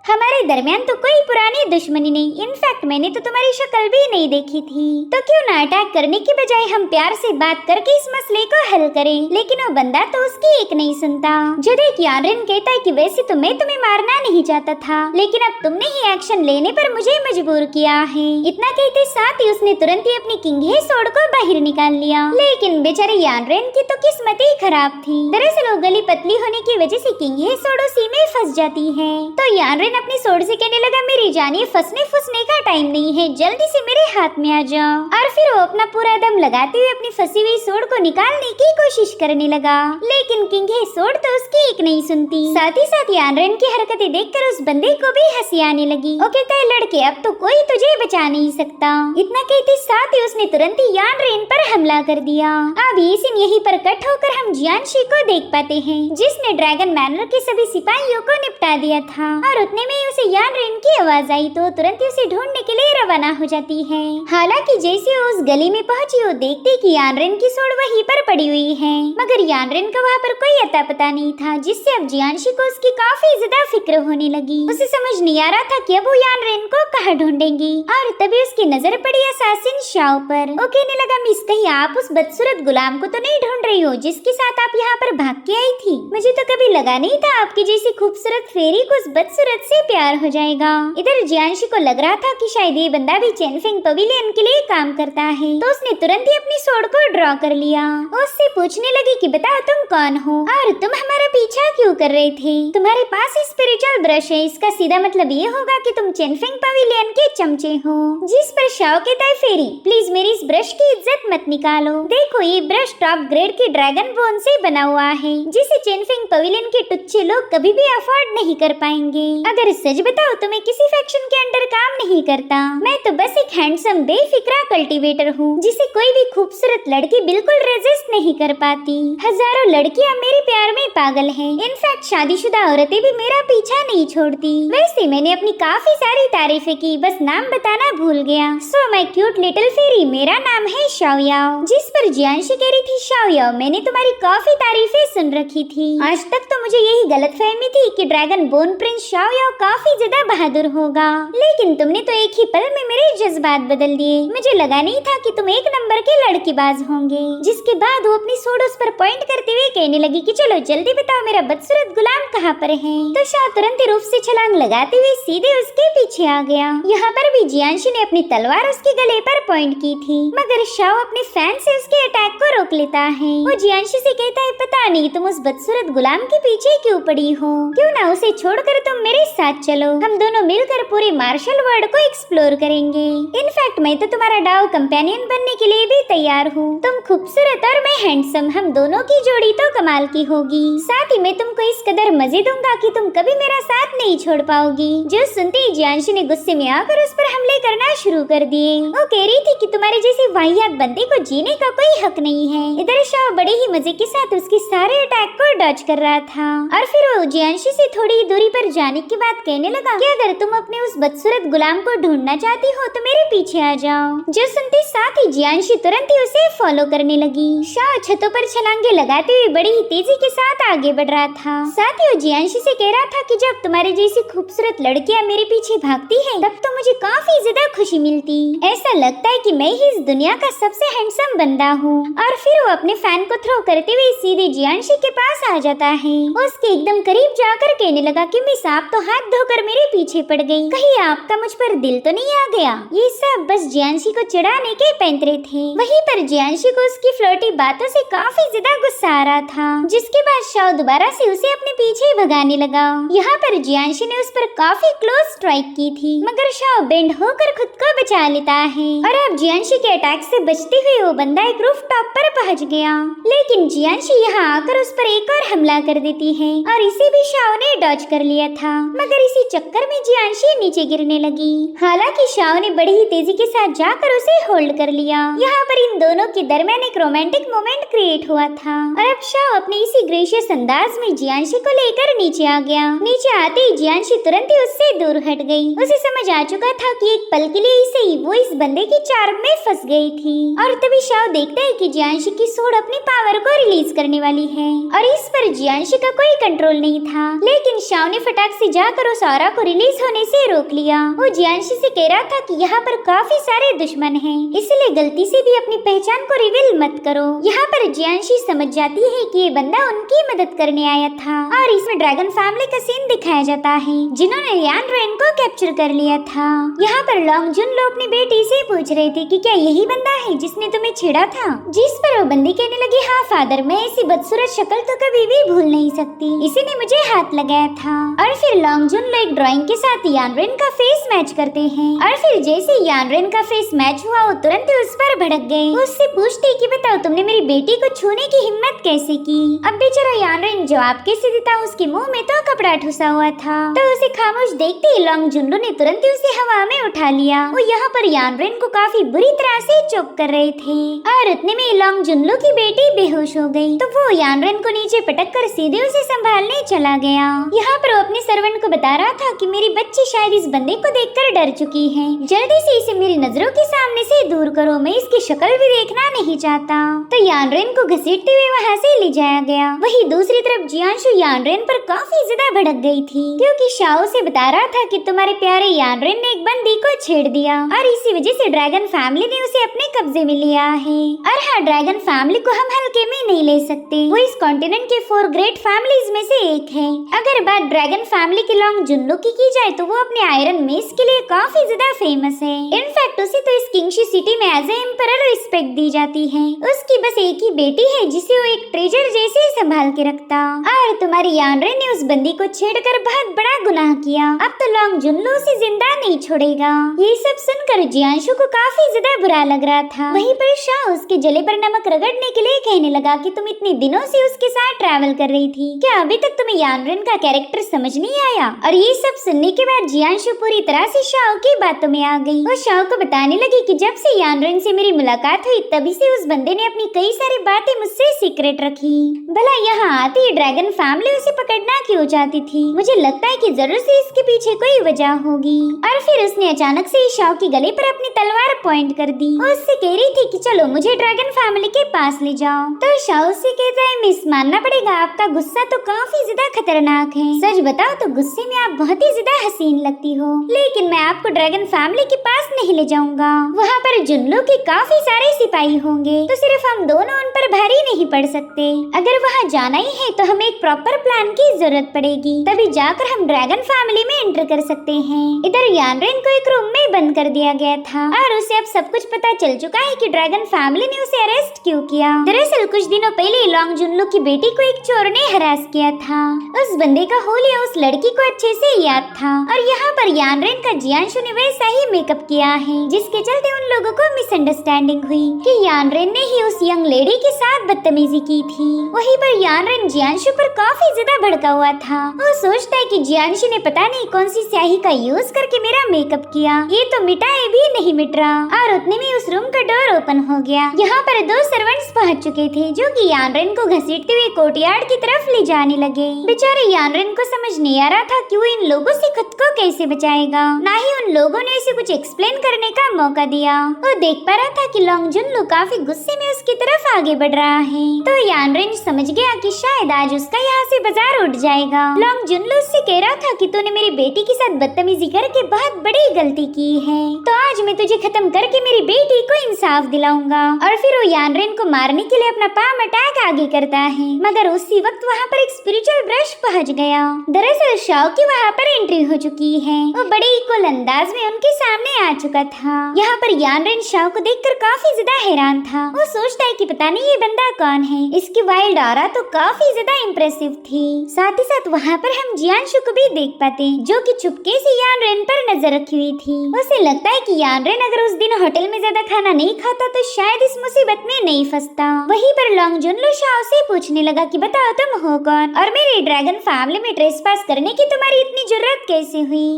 हमारे दरमियान तो कोई पुरानी दुश्मनी नहीं, इनफैक्ट मैंने तो तुम्हारी शक्ल भी नहीं देखी थी, तो क्यों ना अटैक करने की बजाय हम प्यार से बात करके इस मसले को हल करें। लेकिन वो बंदा तो उसकी एक नहीं सुनता। जो देख यानरेन कहता है कि वैसे तो मैं तुम्हें मारना नहीं चाहता था, लेकिन अब तुमने ही एक्शन लेने पर मुझे मजबूर किया है। इतना कहते साथ ही उसने तुरंत ही अपनी किंघे सोड को बाहर निकाल लिया। लेकिन बेचारे यानरेन की तो किस्मत ही खराब थी। दरअसल वो गली पतली होने की वजह से किंघे सोड उसी में फंस जाती है। तो यानरेन रेन अपनी सोड से कहने लगा, मेरी जान, ये फंसने फुसने का टाइम नहीं है, जल्दी से मेरे हाथ में आ जाओ। और फिर वो अपना पूरा दम लगाते हुए अपनी फंसी हुई सोड को निकालने की कोशिश करने लगा, लेकिन किंग हे सोड तो उसकी एक नहीं सुनती। साथ ही साथ यान रेन की हरकतें देखकर उस बंदे को भी हंसी आने लगी। वो कहता है, लड़के अब तो कोई तुझे बचा नहीं सकता। इतना कहते साथ ही उसने तुरंत ही यान रेन पर हमला कर दिया। अब ये सीन यहीं पर कट होकर हम जियांशी को देख पाते हैं, जिसने ड्रैगन मैनर के सभी सिपाहियों को निपटा दिया था। और उतने में ही उसे यान रेन की आवाज आई तो तुरंत ही उसे ढूंढने के लिए रवाना हो जाती है। हालांकि जैसे वो उस गली में पहुंची, वो देखती कि यान रेन की सोड वहीं पर पड़ी हुई है, मगर यान रेन का वहाँ पर कोई अता पता नहीं था, जिससे अब जियांशी को उसकी काफी ज्यादा फिक्र होने लगी। उसे समझ नहीं आ रहा था कि अब वो यान रेन को कहाँ ढूंढेंगी। और तभी उसकी नजर पड़ी असासिन शाओ पर। वो कहने लगा, मिस, कहीं आप उस बदसूरत गुलाम को तो नहीं ढूंढ रही हो जिसके साथ आप यहाँ पर भाग के आई थी? मुझे तो कभी लगा नहीं था आपकी जैसी खूबसूरत फेरी को उस बदसूरत से प्यार हो जाएगा। इधर जियांशी को लग रहा था कि शायद ये बंदा भी चेनफिंग पवेलियन के लिए काम करता है, तो उसने तुरंत ही अपनी सोड को ड्रॉ कर लिया। उससे पूछने लगी कि बताओ तुम कौन हो और तुम हमारा पीछा क्यों कर रहे थे? तुम्हारे पास स्पिरिचुअल ब्रश है, इसका सीधा मतलब ये होगा कि तुम चेनफिंग पवेलियन के चमचे हो। जिस पर शाओ कहता है, फेरी प्लीज मेरी इस ब्रश की इज्जत मत निकालो। देखो ये ब्रश टॉप ग्रेड के ड्रैगन बोन से बना हुआ है, जिसे चेनफिंग पवेलियन के टुच्चे लोग कभी भी अफोर्ड नहीं कर पाएंगे। अगर सच बताओ तो मैं किसी फैक्शन के अंडर काम नहीं करता। मैं तो बस एक हैंडसम बेफिक्रा कल्टीवेटर हूँ, जिसे कोई भी खूबसूरत लड़की बिल्कुल रेजिस्ट नहीं कर पाती। हजारों लड़कियाँ मेरे प्यार में पागल हैं। इनफैक्ट शादीशुदा औरतें भी मेरा पीछा नहीं छोड़ती। वैसे मैंने अपनी काफी सारी तारीफें की, बस नाम बताना भूल गया। So my cute little fairy, मेरा नाम है शाओयाओ। जिस पर जियांशी कह रही थी, शाओयाओ मैंने तुम्हारी काफी तारीफें सुन रखी थी। आज तक तो मुझे यही गलतफहमी थी कि ड्रैगन बोन प्रिंस शाओयाओ काफी ज्यादा बहादुर होगा, लेकिन तुमने तो एक ही पल में मेरे जज्बात बदल दिए। मुझे लगा नहीं था कि तुम एक नंबर के लड़कीबाज होंगे। जिसके बाद वो अपनी सोड उस पर पॉइंट करते हुए कहने लगी कि चलो जल्दी बताओ मेरा बदसूरत गुलाम कहाँ पर है। तो शाओ तुरंत रूप से छलांग लगाते हुए सीधे उसके पीछे आ गया। यहाँ पर भी जियांशी ने अपनी तलवार उसके गले पर पॉइंट की थी, मगर शाओ अपने फैन से उसके अटैक को रोक लेता है। वो जियांशी से कहता है, पता नहीं तुम उस बदसूरत गुलाम के पीछे क्यों पड़ी हो, क्यों ना उसे छोड़कर तुम मेरे साथ चलो, हम दोनों मिलकर पूरे मार्शल वर्ल्ड को एक्सप्लोर करेंगे। इनफैक्ट मैं तो तुम्हारा डाउ कंपेनियन बनने के लिए भी तैयार हूँ। तुम खूबसूरत और मैं हैंडसम, हम दोनों की जोड़ी तो कमाल की होगी। साथ ही मैं तुमको इस कदर मजे दूंगा कि तुम कभी मेरा साथ नहीं छोड़ पाओगी। जो सुनते ही जियांशी ने गुस्से में आकर उस पर हमले करना शुरू कर दिए। वो कह रही थी कि तुम्हारे जैसे वाहियात बंदे को जीने का कोई हक नहीं है। इधर शाओ बड़े ही मजे के साथ उसके सारे अटैक को डॉज कर रहा था। और फिर वो जियांशी से थोड़ी दूरी पर जाने के बाद कहने लगा कि अगर तुम अपने उस बदसूरत गुलाम को ढूंढना चाहती हो तो मेरे पीछे आ जाओ। जो सुनते साथ ही जियांशी तुरंत ही उसे फॉलो करने लगी। शाओ छतों पर छलांगे लगाते हुए बड़ी ही तेजी के साथ आगे बढ़ रहा था। साथ ही वो जियांशी से कह रहा था कि जब तुम्हारी जैसी खूबसूरत लड़कियां मेरे पीछे भागती हैं, तब तो मुझे काफी ज्यादा खुशी मिलती। ऐसा लगता है कि मैं ही इस दुनिया का सबसे हैंडसम बंदा हूँ। और फिर वो अपने फैन को थ्रो करते हुए सीधे जियांशी के पास आ जाता है। उसके एकदम करीब जाकर कहने लगा कि मिस आप तो हाथ धोकर मेरे पीछे पड़ गई, कहीं आपका मुझ पर दिल तो नहीं आ गया? ये सब बस जियांशी को चिढ़ाने के पैंतरे थे। वहीं पर जियांशी को उसकी फ्लर्टी बातों से काफी ज्यादा गुस्सा आ रहा था, जिसके बाद शाओ दोबारा से उसे अपने पीछे भगाने लगा। यहाँ पर जियांशी ने उस पर काफी क्लोज स्ट्राइक की थी, मगर शाओ बेंड होकर खुद को बचा लेता है। और अब जियांशी के अटैक से बचते हुए वो बंदा एक रूफ टॉप पर पहुँच गया, लेकिन जियांशी यहाँ आकर उस पर एक और हमला कर देती है और इसे भी शाओ ने डॉज कर लिया था, मगर इसी चक्कर में जियांशी नीचे गिरने लगी। हालांकि शाओ ने बड़ी ही तेजी के साथ जाकर उसे होल्ड कर लिया। यहाँ पर इन दोनों के दरमियान एक रोमांटिक मोमेंट क्रिएट हुआ था और अब शाओ अपने इसी ग्रेशियस अंदाज में जियांशी को लेकर नीचे आ गया। नीचे आते ही जियांशी तुरंत ही उससे दूर हट गई। उसे समझ आ चुका था कि एक पल के लिए इसे वो इस बंदे की चार्म में फंस गई थी। और तभी शाओ देखता है कि जियांशी की सोड अपनी पावर को रिलीज करने वाली है और इस पर जियांशी का कोई कंट्रोल नहीं था, लेकिन शाओ ने फटाक से जाकर उस ऑरा को रिलीज होने से रोक लिया। वो जियांशी से कह रहा था कि यहाँ पर काफी सारे दुश्मन हैं, इसलिए गलती से भी अपनी पहचान को रिवील मत करो। यहाँ पर जियांशी समझ जाती है कि ये बंदा उनकी मदद करने आया था और इसमें ड्रैगन फैमिली का सीन दिखाया जाता है, जिन्होंने यान रेन को कैप्चर कर लिया था। यहाँ पर लॉन्ग जुन लो अपनी बेटी से पूछ रहे थे कि क्या यही बंदा है जिसने तुम्हें छेड़ा था, जिस पर वो बंदी कहने लगी, हाँ फादर, मैं ऐसी बदसूरत शक्ल तो कभी भी भूल नहीं सकती, इसी ने मुझे हाथ लगाया था। और फिर लॉन्ग लॉन्ग जुनलो एक ड्राइंग के साथ यानरेन का फेस मैच करते हैं और फिर जैसे यानरेन का फेस मैच हुआ वो तुरंत ही उस पर भड़क गए। उससे पूछते कि बताओ तुमने मेरी बेटी को छूने की हिम्मत कैसे की। अब बेचारा यानरेन जवाब कैसे देता, उसके मुंह में तो कपड़ा ठुसा हुआ था। तो उसे खामोश देखते ही लॉन्ग जुनलो ने तुरंत ही उसे हवा में उठा लिया। वो यहाँ पर यानरेन को काफी बुरी तरह से चोक कर रहे थे और उतने में लॉन्ग जुनलो की बेटी बेहोश हो गई। तो वो यानरेन को नीचे पटक कर सीधे उसे संभालने चला गया। यहाँ पर वो अपने सर्वेंट को बता रहा था कि मेरी बच्ची शायद इस बंदे को देखकर डर चुकी है, जल्दी से इसे मेरी नजरों के सामने से दूर करो, मैं इसकी शक्ल भी देखना नहीं चाहता। तो यानरेन को घसीटते हुए वहाँ से ले जाया गया। वही दूसरी तरफ जियांशु यानरेन पर काफी ज्यादा भड़क गई थी क्योंकि शाओ से बता रहा था कि तुम्हारे प्यारे यानरेन ने एक बंदी को छेड़ दिया और इसी वजह से ड्रैगन फैमिली ने उसे अपने कब्जे में लिया है। और हाँ, ड्रैगन फैमिली को हम हल्के में नहीं ले सकते, वो इस कॉन्टिनेंट के 4 ग्रेट फैमिलीज में से एक है। अगर बात ड्रैगन फैमिली के लॉन्ग जुनलो की जाए तो वो अपने आयरन मेस के लिए काफी ज्यादा फेमस है। इनफैक्ट उसे तो इस किंगशी सिटी में एज ए एम्परर रिस्पेक्ट दी जाती है। उसकी बस एक ही बेटी है जिसे वो एक ट्रेजर जैसे संभाल के रखता। और तुम्हारी यानरेन ने उस बंदी को छेड़कर बहुत बड़ा गुनाह किया, अब तो लॉन्ग जुनलो उसे जिंदा नहीं छोड़ेगा। ये सब सुनकर जियांशु को काफी ज्यादा बुरा लग रहा था। वहीं पर शाह उसके जले पर नमक रगड़ने के लिए कहने लगा कि तुम इतने दिनों से उसके साथ ट्रैवल कर रही थी, क्या अभी तक तुम्हें यानरेन का कैरेक्टर समझ नहीं आया। और ये सब सुनने के बाद जियांशु पूरी तरह से शाह की बातों में आ गई। वो शाह को बताने लगी कि जब से यानरेन से मेरी मुलाकात हुई तभी से उस बंदे ने अपनी कई सारी बातें मुझसे सीक्रेट रखी। भला यहाँ आती ही ड्रैगन फैमिली उसे पकड़ना क्यों चाहती थी, मुझे लगता है कि जरूर से इसके पीछे कोई वजह होगी। और फिर उसने अचानक से शाह के गले पर अपनी तलवार पॉइंट कर दी। वो उससे कह रही थी कि चलो मुझे ड्रैगन फैमिली के पास ले जाओ। तो शाह उससे कहता है मिस, मानना पड़ेगा आपका गुस्सा तो काफी ज्यादा खतरनाक है, सच बताओ तो गुस्से में आप बहुत ही ज्यादा हसीन लगती हो, लेकिन मैं आपको ड्रैगन फैमिली के पास नहीं ले जाऊंगा। वहाँ पर जुनलो के काफी सारे सिपाही होंगे तो सिर्फ हम दोनों उन पर भारी नहीं पड़ सकते। अगर वहाँ जाना ही है तो हमें एक प्रॉपर प्लान की जरूरत पड़ेगी, तभी जाकर हम ड्रैगन फैमिली में एंटर कर सकते हैं। इधर यानरेन को एक रूम में बंद कर दिया गया था और उसे अब सब कुछ पता चल चुका है कि ड्रैगन फैमिली ने उसे अरेस्ट क्यों किया। दरअसल कुछ दिनों पहले लॉन्ग जुनलो की बेटी को एक चोर ने हरास किया था। उस बंदे का होलिया उस लड़की को अच्छे से याद था और यहाँ पर यानरेन का जियांशु ने वैसा ही मेकअप किया है, जिसके चलते उन लोगों को मिसअंडरस्टैंडिंग हुई कि यानरेन ने ही उस यंग लेडी के साथ बदतमीजी की थी। वहीं पर यानरेन जियांशु पर काफी ज्यादा भड़का हुआ था। वो सोचता है कि जियांशु ने पता नहीं कौन सी स्याही का यूज करके मेरा मेकअप किया, ये तो मिटाए भी नहीं मिट रहा। और उतने में उस रूम का डोर ओपन हो गया। यहाँ पर 2 सर्वेंट्स पहुँच चुके थे जो कि यानरेन को घसीटते हुए कोर्टयार्ड की तरफ ले जाने लगे। बेचारे यानरेन को समझ नहीं आ रहा था कि वो इन लोगों से खुद को कैसे बचाएगा, ना ही उन लोगों ने उसे कुछ एक्सप्लेन करने का मौका दिया। वो देख पा रहा था कि लॉन्ग जुनलो काफी गुस्से में उसकी तरफ आगे बढ़ रहा है। तो यानरेन समझ गया कि शायद आज उसका यहाँ से बाजार उठ जाएगा। लॉन्ग जुनलो उससे कह रहा था कि तूने मेरी बेटी के साथ बदतमीजी करके बहुत बड़ी गलती की है, तो आज मैं तुझे खत्म करके मेरी बेटी को इंसाफ दिलाऊंगा। और फिर वो यानरेन को मारने के लिए अपना पाम अटैक आगे करता है, मगर उसी वक्त वहाँ पर एक स्पिरिचुअल ब्रश पहुँच गया। दरअसल शाओ की वहाँ पर एंट्री हो चुकी है। वो बड़े इक्वल अंदाज में उनके सामने आ चुका था। यहाँ पर यानरेन शाओ को देखकर काफी ज्यादा हैरान था। वो सोचता है कि पता नहीं ये बंदा कौन है, इसकी वाइल्ड ऑरा तो काफी ज्यादा इम्प्रेसिव थी। साथ ही साथ वहाँ पर हम जियांशु को भी देख पाते जो कि चुपके से यानरेन पर नजर रखी हुई थी। उसे लगता है कि यानरेन अगर उस दिन होटल में ज्यादा खाना नहीं खाता तो शायद इस मुसीबत में नहीं फंसता। वहीं पर लॉन्ग जुनलो शाओ से पूछने लगा कि बताओ तुम हो कौन और मेरे ड्रैगन फैमिली में ट्रेसपास करने की तुम्हारी इतनी जरूरत कैसे हुई।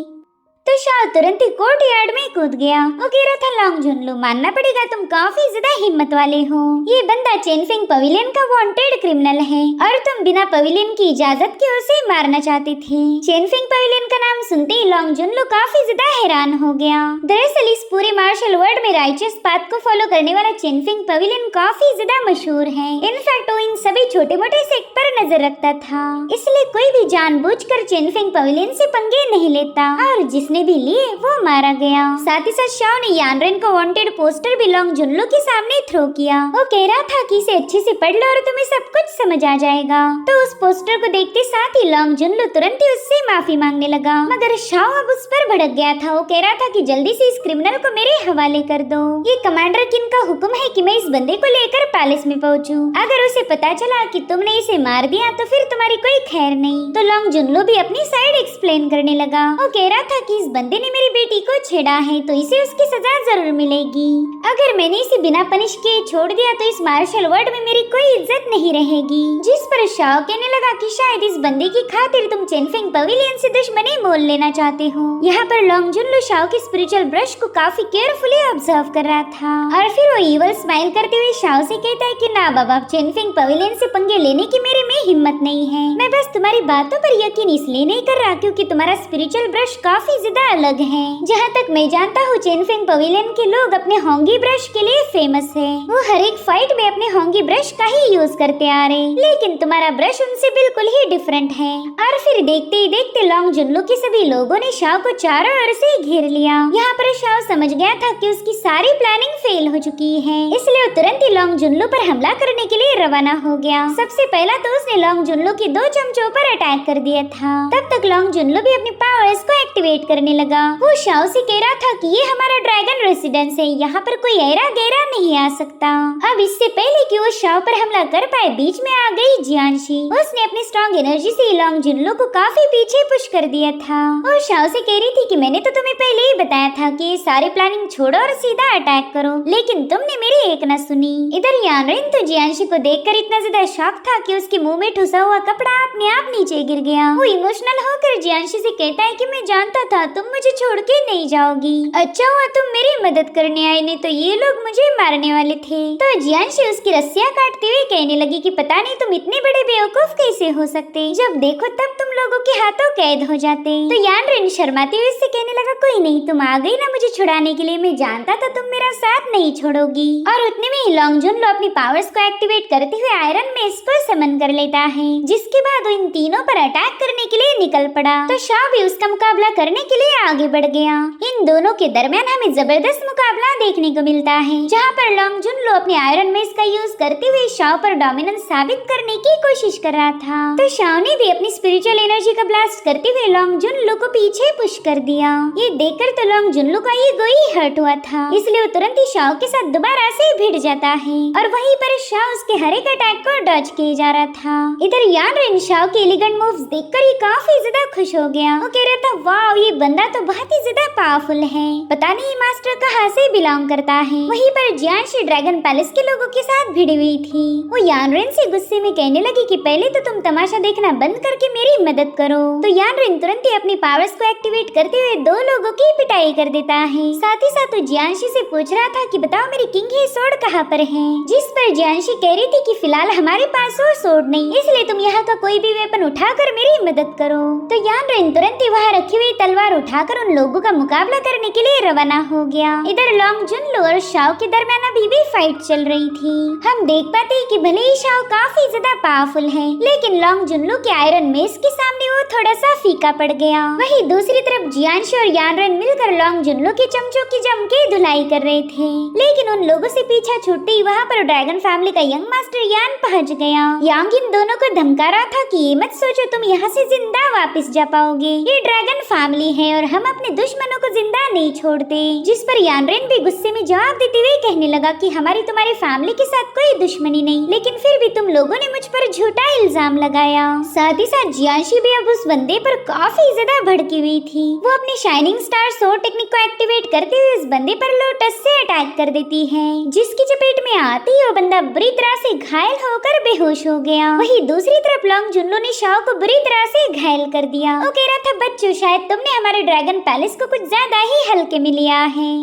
तो शाह तुरंत ही कोर्टयार्ड में कूद गया। वो कह रहा था लॉन्ग जुनलो, मानना पड़ेगा तुम काफी ज्यादा हिम्मत वाले हो। ये बंदा चेनफिंग पवेलियन का वांटेड क्रिमिनल है और तुम बिना पवेलियन की इजाजत के उसे मारना चाहते थे। चेनफिंग पवेलियन का नाम सुनते ही लॉन्ग जुनलो काफी ज्यादा हैरान हो गया। दरअसल इस पूरे मार्शल वर्ल्ड में राइचियस पाथ को फॉलो करने वाला चेनफिंग पवेलियन काफी ज्यादा मशहूर है। इनफैक्ट वो इन सभी छोटे मोटे सेक्ट पर नजर रखता था, इसलिए कोई भी जानबूझकर चेनफिंग पवेलियन से पंगे नहीं लेता। और जिसने जिसने भी लिए वो मारा गया। साथ ही साथ शाओ ने यानरेन को वांटेड पोस्टर भी लॉन्ग जुनलो के सामने थ्रो किया। वो कह रहा था कि इसे अच्छे से पढ़ लो और तुम्हें सब कुछ समझ आ जाएगा। तो उस पोस्टर को देखते साथ ही लॉन्ग जुनलो तुरंत ही उससे माफी मांगने लगा, मगर शाओ अब उस पर भड़क गया था। वो कह रहा था कि जल्दी से इस क्रिमिनल को मेरे हवाले कर दो। ये कमांडर किन का हुक्म है कि मैं इस बंदे को लेकर पैलेस में पहुंचूं। अगर उसे पता चला कि तुमने इसे मार दिया तो फिर तुम्हारी कोई खैर नहीं। तो लॉन्ग जुनलो भी अपनी साइड एक्सप्लेन करने लगा। वो कह रहा था कि इस बंदे ने मेरी बेटी को छेड़ा है तो इसे उसकी सजा जरूर मिलेगी। अगर मैंने इसे बिना पनिश किए छोड़ दिया तो इस मार्शल वर्ल्ड में मेरी कोई इज्जत नहीं रहेगी। जिस पर शाओ कहने लगा कि शायद इस बंदे की खातिर तुम चेनफेंग पवेलियन से दुश्मनी मोल लेना चाहते हो। यहाँ पर लॉन्ग जुनलो शाओ के स्पिरिचुअल ब्रश को काफी केयरफुली ऑब्जर्व कर रहा था और फिर वो इवल स्माइल करते हुए शाओ से कहता है कि ना बाबा, चेनफेंग पवेलियन से पंगे लेने की मेरे में हिम्मत नहीं है। मैं बस तुम्हारी बातों पर यकीन इसलिए नहीं कर रहा क्योंकि तुम्हारा स्पिरिचुअल ब्रश काफी ज्यादा अलग है। जहाँ तक मैं जानता हूँ चेनफेंग पवेलियन के लोग अपने होंगी ब्रश के लिए फेमस है। वो हर एक फाइट में अपने होंगी ब्रश का ही यूज करते आ रहे, लेकिन तुम्हारा ब्रश उनसे बिल्कुल ही डिफरेंट है। और फिर देखते ही देखते लॉन्ग जुनलो के सभी लोगों ने शाओ को चारों ओर से घेर लिया। यहाँ पर शाओ समझ गया था कि उसकी सारी प्लानिंग फेल हो चुकी है, इसलिए वो तुरंत ही लॉन्ग जुनलो पर हमला करने के लिए रवाना हो गया। सबसे पहला तो उसने लॉन्ग जुनलो के 2 चमचों पर अटैक कर दिया था। तब तक लॉन्ग जुनलो भी अपनी पावर्स को एक्टिवेट करने लगा। वो शाओ से कह रहा था कि ये हमारा ड्रैगन रेसिडेंस है, यहाँ पर कोई ऐरा गहरा नहीं आ सकता। अब इससे पहले कि वो शाओ पर हमला कर पाए बीच में आ गई जियांशी। उसने अपनी स्ट्रॉन्ग एनर्जी से लॉन्ग जुनलो को काफी पीछे पुश कर दिया था। वो शाओ से कह रही थी कि मैंने तो तुम्हें पहले ही बताया था कि ये सारी प्लानिंग छोड़ो और सीधा अटैक करो, लेकिन तुमने मेरी एक न सुनी। इधर यानरेन तो जियांशी को देखकर इतना ज्यादा शॉक था कि उसके मुंह में ठुसा हुआ कपड़ा अपने आप नीचे गिर गया। वो इमोशनल होकर जियांशी से कहता है कि मैं जानता था तुम मुझे छोड़ के नहीं जाओगी। अच्छा हुआ तुम मेरी मदद करने आए, नहीं तो ये लोग मुझे मारने वाले थे। तो जियांशी उसकी रस्सियां काटते हुए कहने लगी कि पता नहीं तुम इतने बड़े बेवकूफ कैसे हो सकते, जब देखो तब तुम लोगों के हाथों कैद हो जाते। तो यानरेन शर्माते हुए उससे कहने लगा कोई नहीं, तुम आ गई ना मुझे छुड़ाने के लिए, मैं जानता था तुम मेरा साथ नहीं छोड़ोगी। और उतने में ही लॉन्ग जुनलो अपनी पावर्स को एक्टिवेट करते हुए आयरन मेस को समन कर लेता है, जिसके बाद वो इन तीनों पर अटैक करने के लिए निकल पड़ा। तो शाओ भी उसका मुकाबला करने के लिए आगे बढ़ गया। इन दोनों के दरमियान हमें जबरदस्त मुकाबला देखने को मिलता है, जहाँ पर लॉन्ग जुनलो अपने आयरन मेस का यूज करते हुए शाओ पर डोमिनेंस साबित करने की कोशिश कर रहा था। तो शाओ ने भी अपनी स्पिरिचुअल एनर्जी का ब्लास्ट करते हुए लॉन्ग जुनलो को पीछे पुश कर दिया। ये देखकर तो लॉन्ग जुनलो का ईगो ही हर्ट हुआ था, इसलिए वो तुरंत ही शाओ के साथ दोबारा से भिड़ जाता है और वहीं पर शाओ उसके हर एक अटैक को डॉज किए जा रहा था। इधर यानरेन शाओ के एलिगेंट मूव्स देखकर ही काफी ज्यादा खुश हो गया। वो कह रहा था वाह, ये बंदा तो बहुत ही ज्यादा पावरफुल है, पता नहीं मास्टर कहाँ से बिलोंग करता है। वहीं पर जियांशी ड्रैगन पैलेस के लोगों के साथ भिड़ी हुई थी। वो यानरेन से गुस्से में कहने लगी कि पहले तो तुम तमाशा देखना बंद करके मेरी मदद करो। तो यानरेन तुरंत ही अपनी पावर्स को एक्टिवेट करते हुए 2 लोगों की पिटाई कर देता है। साथ ही साथ वो जियांशी से पूछ रहा था कि बताओ मेरी किंग ही सोर्ड कहाँ पर है, जिस पर जियांशी कह रही थी कि फिलहाल हमारे पास और सोर्ड नहीं, इसलिए तुम यहाँ का कोई भी वेपन उठाकर मेरी मदद करो। तो यानरेन तुरंत ही वहाँ रखी हुई तलवार उठाकर उन लोगों का मुकाबला करने के लिए रवाना हो गया। इधर लॉन्ग जुनलो और शाओ के दरमियान अभी भी फाइट चल रही थी। हम देख पाते हैं कि भले ही शाओ काफी ज्यादा पावरफुल है, लेकिन लॉन्ग जुनलो के आयरन मेस के सामने वो थोड़ा सा फीका पड़ गया। वहीं दूसरी तरफ जियांशी और यानरेन मिलकर लॉन्ग जुनलो के चमचों की जम के धुलाई कर रहे थे, लेकिन उन लोगों से पीछा छूटते ही वहाँ पर ड्रैगन फैमिली का यंग मास्टर यान पहुँच गया। यांग इन दोनों को धमका रहा था कि ये मत सोचो तुम यहाँ से जिंदा वापस जा पाओगे, ये ड्रैगन फैमिली है और हम अपने दुश्मनों को जिंदा नहीं छोड़ते। जिस पर यानरेन भी गुस्से में जवाब देते हुए कहने लगा कि हमारी तुम्हारी फैमिली के साथ कोई दुश्मनी नहीं, लेकिन फिर भी तुम लोगों ने मुझ पर झूठा इल्जाम लगाया। साथ ही साथ जियांशी भी अब उस बंदे पर काफी ज्यादा भड़की हुई थी। वो अपनी शाइनिंग स्टार सोर टेक्निक को एक्टिवेट करते हुए उस बंदे पर लोटस से अटैक कर देती है, जिसकी चपेट में आते ही वो बंदा बुरी तरह से घायल होकर बेहोश हो गया। वहीं दूसरी तरफ लॉन्ग जुनलो ने शाओ को बुरी तरह से घायल कर दिया। वो कह रहा था बच्चों, शायद तुमने हमारे ड्रैगन पैलेस को कुछ ज्यादा ही हल्के में लिया है।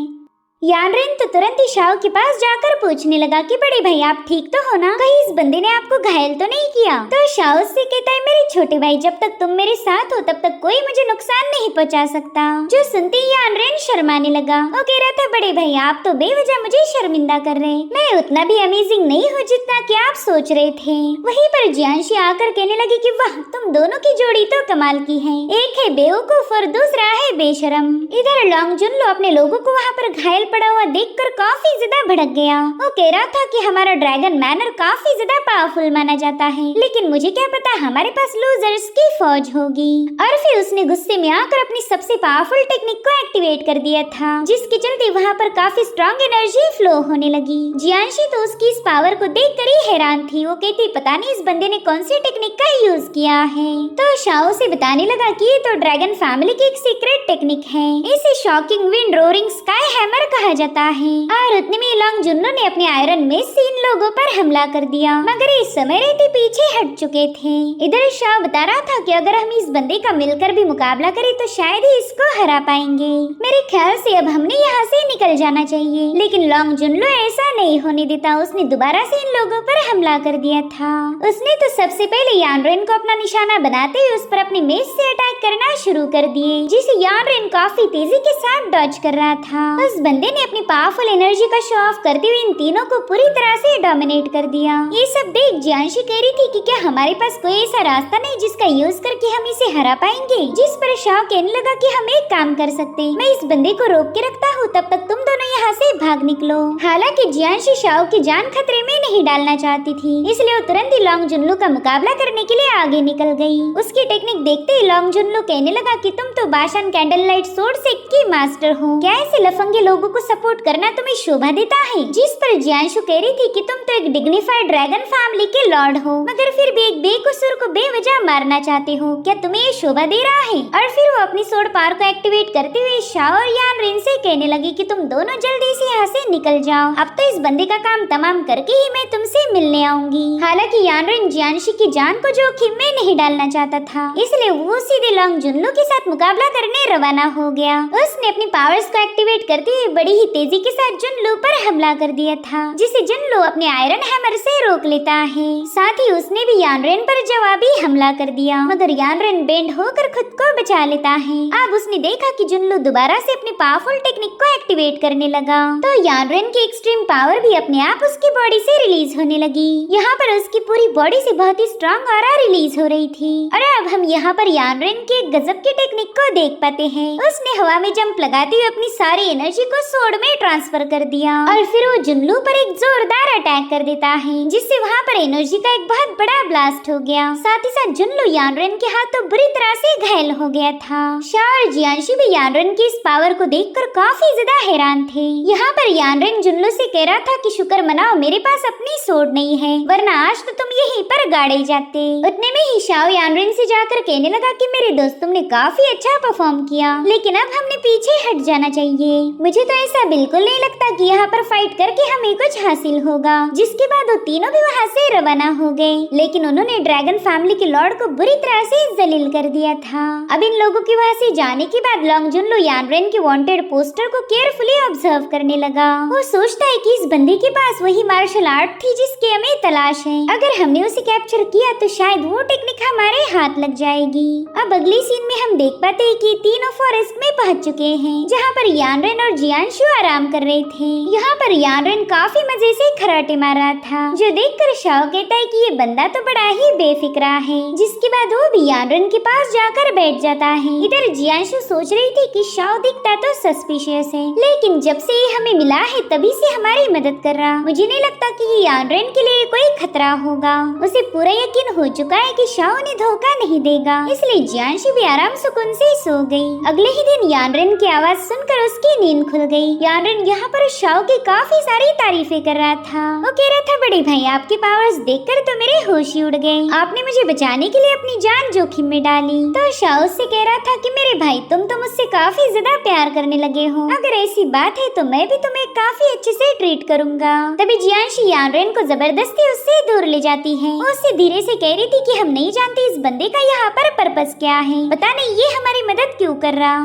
यानरेन तो तुरंत ही शाओ के पास जाकर पूछने लगा कि बड़े भाई आप ठीक तो हो ना, कहीं इस बंदे ने आपको घायल तो नहीं किया। तो शाओ से कहता है मेरे छोटे भाई जब तक तुम मेरे साथ हो तब तक कोई मुझे नुकसान नहीं पहुंचा सकता। जो सुनते ही यानरेन शर्माने लगा। वो कह रहा था बड़े भाई आप तो बेवजह मुझे शर्मिंदा कर रहे, मैं उतना भी अमेजिंग नहीं हूँ जितना कि आप सोच रहे थे। वहीं पर जियांशी आकर कहने लगी कि वाह तुम दोनों की जोड़ी तो कमाल की है, एक है बेवकूफ और दूसरा है बेशरम। इधर लॉन्ग जुनलो अपने लोगों को वहाँ पर घायल पड़ा हुआ देखकर काफी ज्यादा भड़क गया। वो कह रहा था कि हमारा ड्रैगन मैनर काफी ज्यादा पावरफुल माना जाता है, लेकिन मुझे क्या पता हमारे पास लूजर्स की फौज होगी। और फिर उसने गुस्से में आकर अपनी सबसे पावरफुल टेक्निक को एक्टिवेट कर दिया था, जिसके चलते वहाँ पर काफी स्ट्रॉन्ग एनर्जी फ्लो होने लगी। जियांशी तो उसकी इस पावर को देखकर ही हैरान थी। वो कहती पता नहीं इस बंदे ने कौन सी टेक्निक का यूज किया है। तो शाओ से बताने लगा कि ये तो ड्रैगन फैमिली की एक सीक्रेट टेक्निक है, इसे shocking wind roaring sky hammer कहा जाता है। और उतने में लॉन्ग जुन्नो ने अपने आयरन में से इन लोगों पर हमला कर दिया, मगर इस समय रहते पीछे हट चुके थे। इधर शाओ बता रहा था कि अगर हम इस बंदे का मिलकर भी मुकाबला करें तो शायद ही इसको हरा पाएंगे। मेरे ख्याल से अब हमने यहाँ से निकल जाना चाहिए, लेकिन लॉन्ग जुन्नो ऐसा नहीं होने देता। उसने दोबारा से इन लोगों पर हमला कर दिया था। उसने तो सबसे पहले यानरेन को अपना निशाना बनाते हुए उस पर अपने मेज से अटैक करना शुरू कर दिए, जिसे यानरेन काफी तेजी के साथ डॉज कर रहा था। उस बंदे ने अपनी पावरफुल एनर्जी का शो ऑफ करते हुए इन तीनों को पूरी तरह से डोमिनेट कर दिया। ये सब देख जियांशी कह रही थी कि क्या हमारे पास कोई ऐसा रास्ता नहीं जिसका यूज करके हम इसे हरा पाएंगे। जिस पर शाओ कहने लगा कि हम एक काम कर सकते, मैं इस बंदे को रोक के रखता हूँ, तब तक तुम दोनों यहाँ से भाग निकलो। हालांकि जियांशी शाओ की जान खतरे में नहीं डालना चाहती थी, इसलिए वो तुरंत ही लॉन्ग जुन्नो का मुकाबला करने के लिए आगे निकल गई। उसकी टेक्निक देखते ही लॉन्ग जुन्नो कहने लगा कि तुम तो बाशान कैंडल लाइट सोर्ड से की मास्टर हो, क्या ऐसे लफंगे लोगों को सपोर्ट करना तुम्हें शोभा देता है। जिस पर जियांशु कह रही थी कि तुम तो एक डिग्निफाइड ड्रैगन फैमिली के लॉर्ड हो, मगर फिर भी एक बेकसूर को बेवजह मारना चाहते हो, क्या तुम्हें ये शोभा दे रहा है। और फिर वो अपनी सोर्ड पावर को एक्टिवेट करते हुए शाओ और यानरेन से कहने लगी कि तुम दोनों जल्दी से यहाँ से निकल जाओ, अब तो इस बंदे का काम तमाम करके ही मैं तुमसे मिलने आऊंगी। हालांकि यानरेन जियांशी की जान को जोखिम में नहीं डालना चाहता था, इसलिए वो सीधे लॉन्ग जुन्नो के साथ मुकाबला करने रवाना हो गया। उसने अपनी पावर्स को एक्टिवेट करते हुए बड़ी ही तेजी के साथ जुनलो पर हमला कर दिया था, जिसे जुनलो अपने आयरन हैमर से रोक लेता है। साथ ही उसने भी यानरेन पर जवाबी हमला कर दिया, मगर यानरेन बेंड होकर खुद को बचा लेता है। अब उसने देखा कि जुनलो दोबारा से अपनी पावरफुल टेक्निक को एक्टिवेट करने लगा, तो यानरेन की एक्सट्रीम पावर भी अपने आप उसकी बॉडी से रिलीज होने लगी। यहाँ पर उसकी पूरी बॉडी से बहुत ही स्ट्रॉन्ग ऑरा रिलीज हो रही थी। और अब हम यहाँ पर यानरेन के गजब की टेक्निक को देख पाते हैं। उसने हवा में जंप लगाते हुए अपनी सारी एनर्जी को सोर्ड में ट्रांसफर कर दिया, और फिर वो जुनलो पर एक जोरदार अटैक कर देता है, जिससे वहाँ पर एनर्जी का एक बहुत बड़ा ब्लास्ट हो गया। साथ ही साथ जुनलो यानरेन के हाथों बुरी तरह से घायल हो गया था। शाओ और जियांशी भी यानरेन की इस पावर को देखकर काफी ज्यादा हैरान थे। यहाँ पर यानरेन जुनलो से कह रहा था कि शुक्र मनाओ मेरे पास अपनी सोर्ड नहीं है, वरना आज तो तुम यहीं पर गाड़े जाते। उतने में ही शाओ यानरेन से जाकर कहने लगा कि मेरे दोस्त तुमने काफी अच्छा परफॉर्म किया, लेकिन अब हमने पीछे हट जाना चाहिए। मुझे तो ऐसा बिल्कुल नहीं लगता कि यहाँ पर फाइट करके हमें कुछ हासिल होगा। जिसके बाद वो तीनों भी वहाँ से रवाना हो गए, लेकिन उन्होंने ड्रैगन फैमिली के लॉर्ड को बुरी तरह से जलील कर दिया था। अब इन लोगों के वहाँ से जाने के बाद लॉन्ग जुनलो यानरेन के वांटेड पोस्टर को केयरफुली ऑब्जर्व करने लगा। वो सोचता है कि इस बंदे के पास वही मार्शल आर्ट थी जिसकी हमें तलाश है। अगर हमने उसे कैप्चर किया तो शायद वो टेक्निक हमारे हाथ लग जाएगी। अब अगली सीन में हम देख पाते हैं कि तीनों फॉरेस्ट में पहुंच चुके हैं, जहाँ पर यानरेन और जियांशु आराम कर रहे थे। यहाँ पर यानरेन काफी मजे से खराटे मार रहा था, जो देखकर शाओ कहता है कि ये बंदा तो बड़ा ही बेफिक्रा है। जिसके बाद वो भी यानरेन के पास जाकर बैठ जाता है। इधर जियांशु सोच रही थी कि शाओ दिखता तो सस्पिशियस है, लेकिन जब से ये हमें मिला है तभी से हमारी मदद कर रहा। मुझे नहीं लगता कि ये यानरेन के लिए कोई खतरा होगा। उसे पूरा यकीन हो चुका है कि शाओ ने धोखा नहीं देगा, इसलिए जियांशु भी आराम सुकून से सो गई। अगले ही दिन यानरेन की आवाज सुनकर उसकी नींद खुल गई। यानरेन यहाँ पर शाओ की काफी सारी तारीफें कर रहा था। वो कह रहा था बड़े भाई आपके पावर्स देखकर तो मेरे होश ही उड़ गए, आपने मुझे बचाने के लिए अपनी जान जोखिम में डाली। तो शाओ से कह रहा था कि मेरे भाई तुम तो मुझसे काफी ज्यादा प्यार करने लगे हो, अगर ऐसी बात है तो मैं भी तुम्हें काफी अच्छे से ट्रीट करूंगा। तभी जियांशी यानरेन को जबरदस्ती उससे दूर ले जाती है। वो उससे धीरे से कह रही थी कि हम नहीं जानते इस बंदे का यहाँ पर पर्पस क्या है, पता नहीं ये हमारी मदद क्यों कर रहा।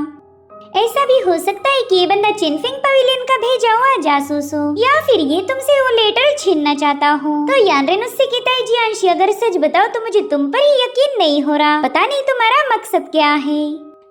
ऐसा भी हो सकता है कि ये बंदा चिनफिंग पवेलियन का भेजा हुआ जासूस हो, या फिर ये तुमसे वो लेटर छीनना चाहता हो। तो यानरेन उससे कहता है जियांशी अगर सच बताओ तो मुझे तुम पर ही यकीन नहीं हो रहा, पता नहीं तुम्हारा मकसद क्या है।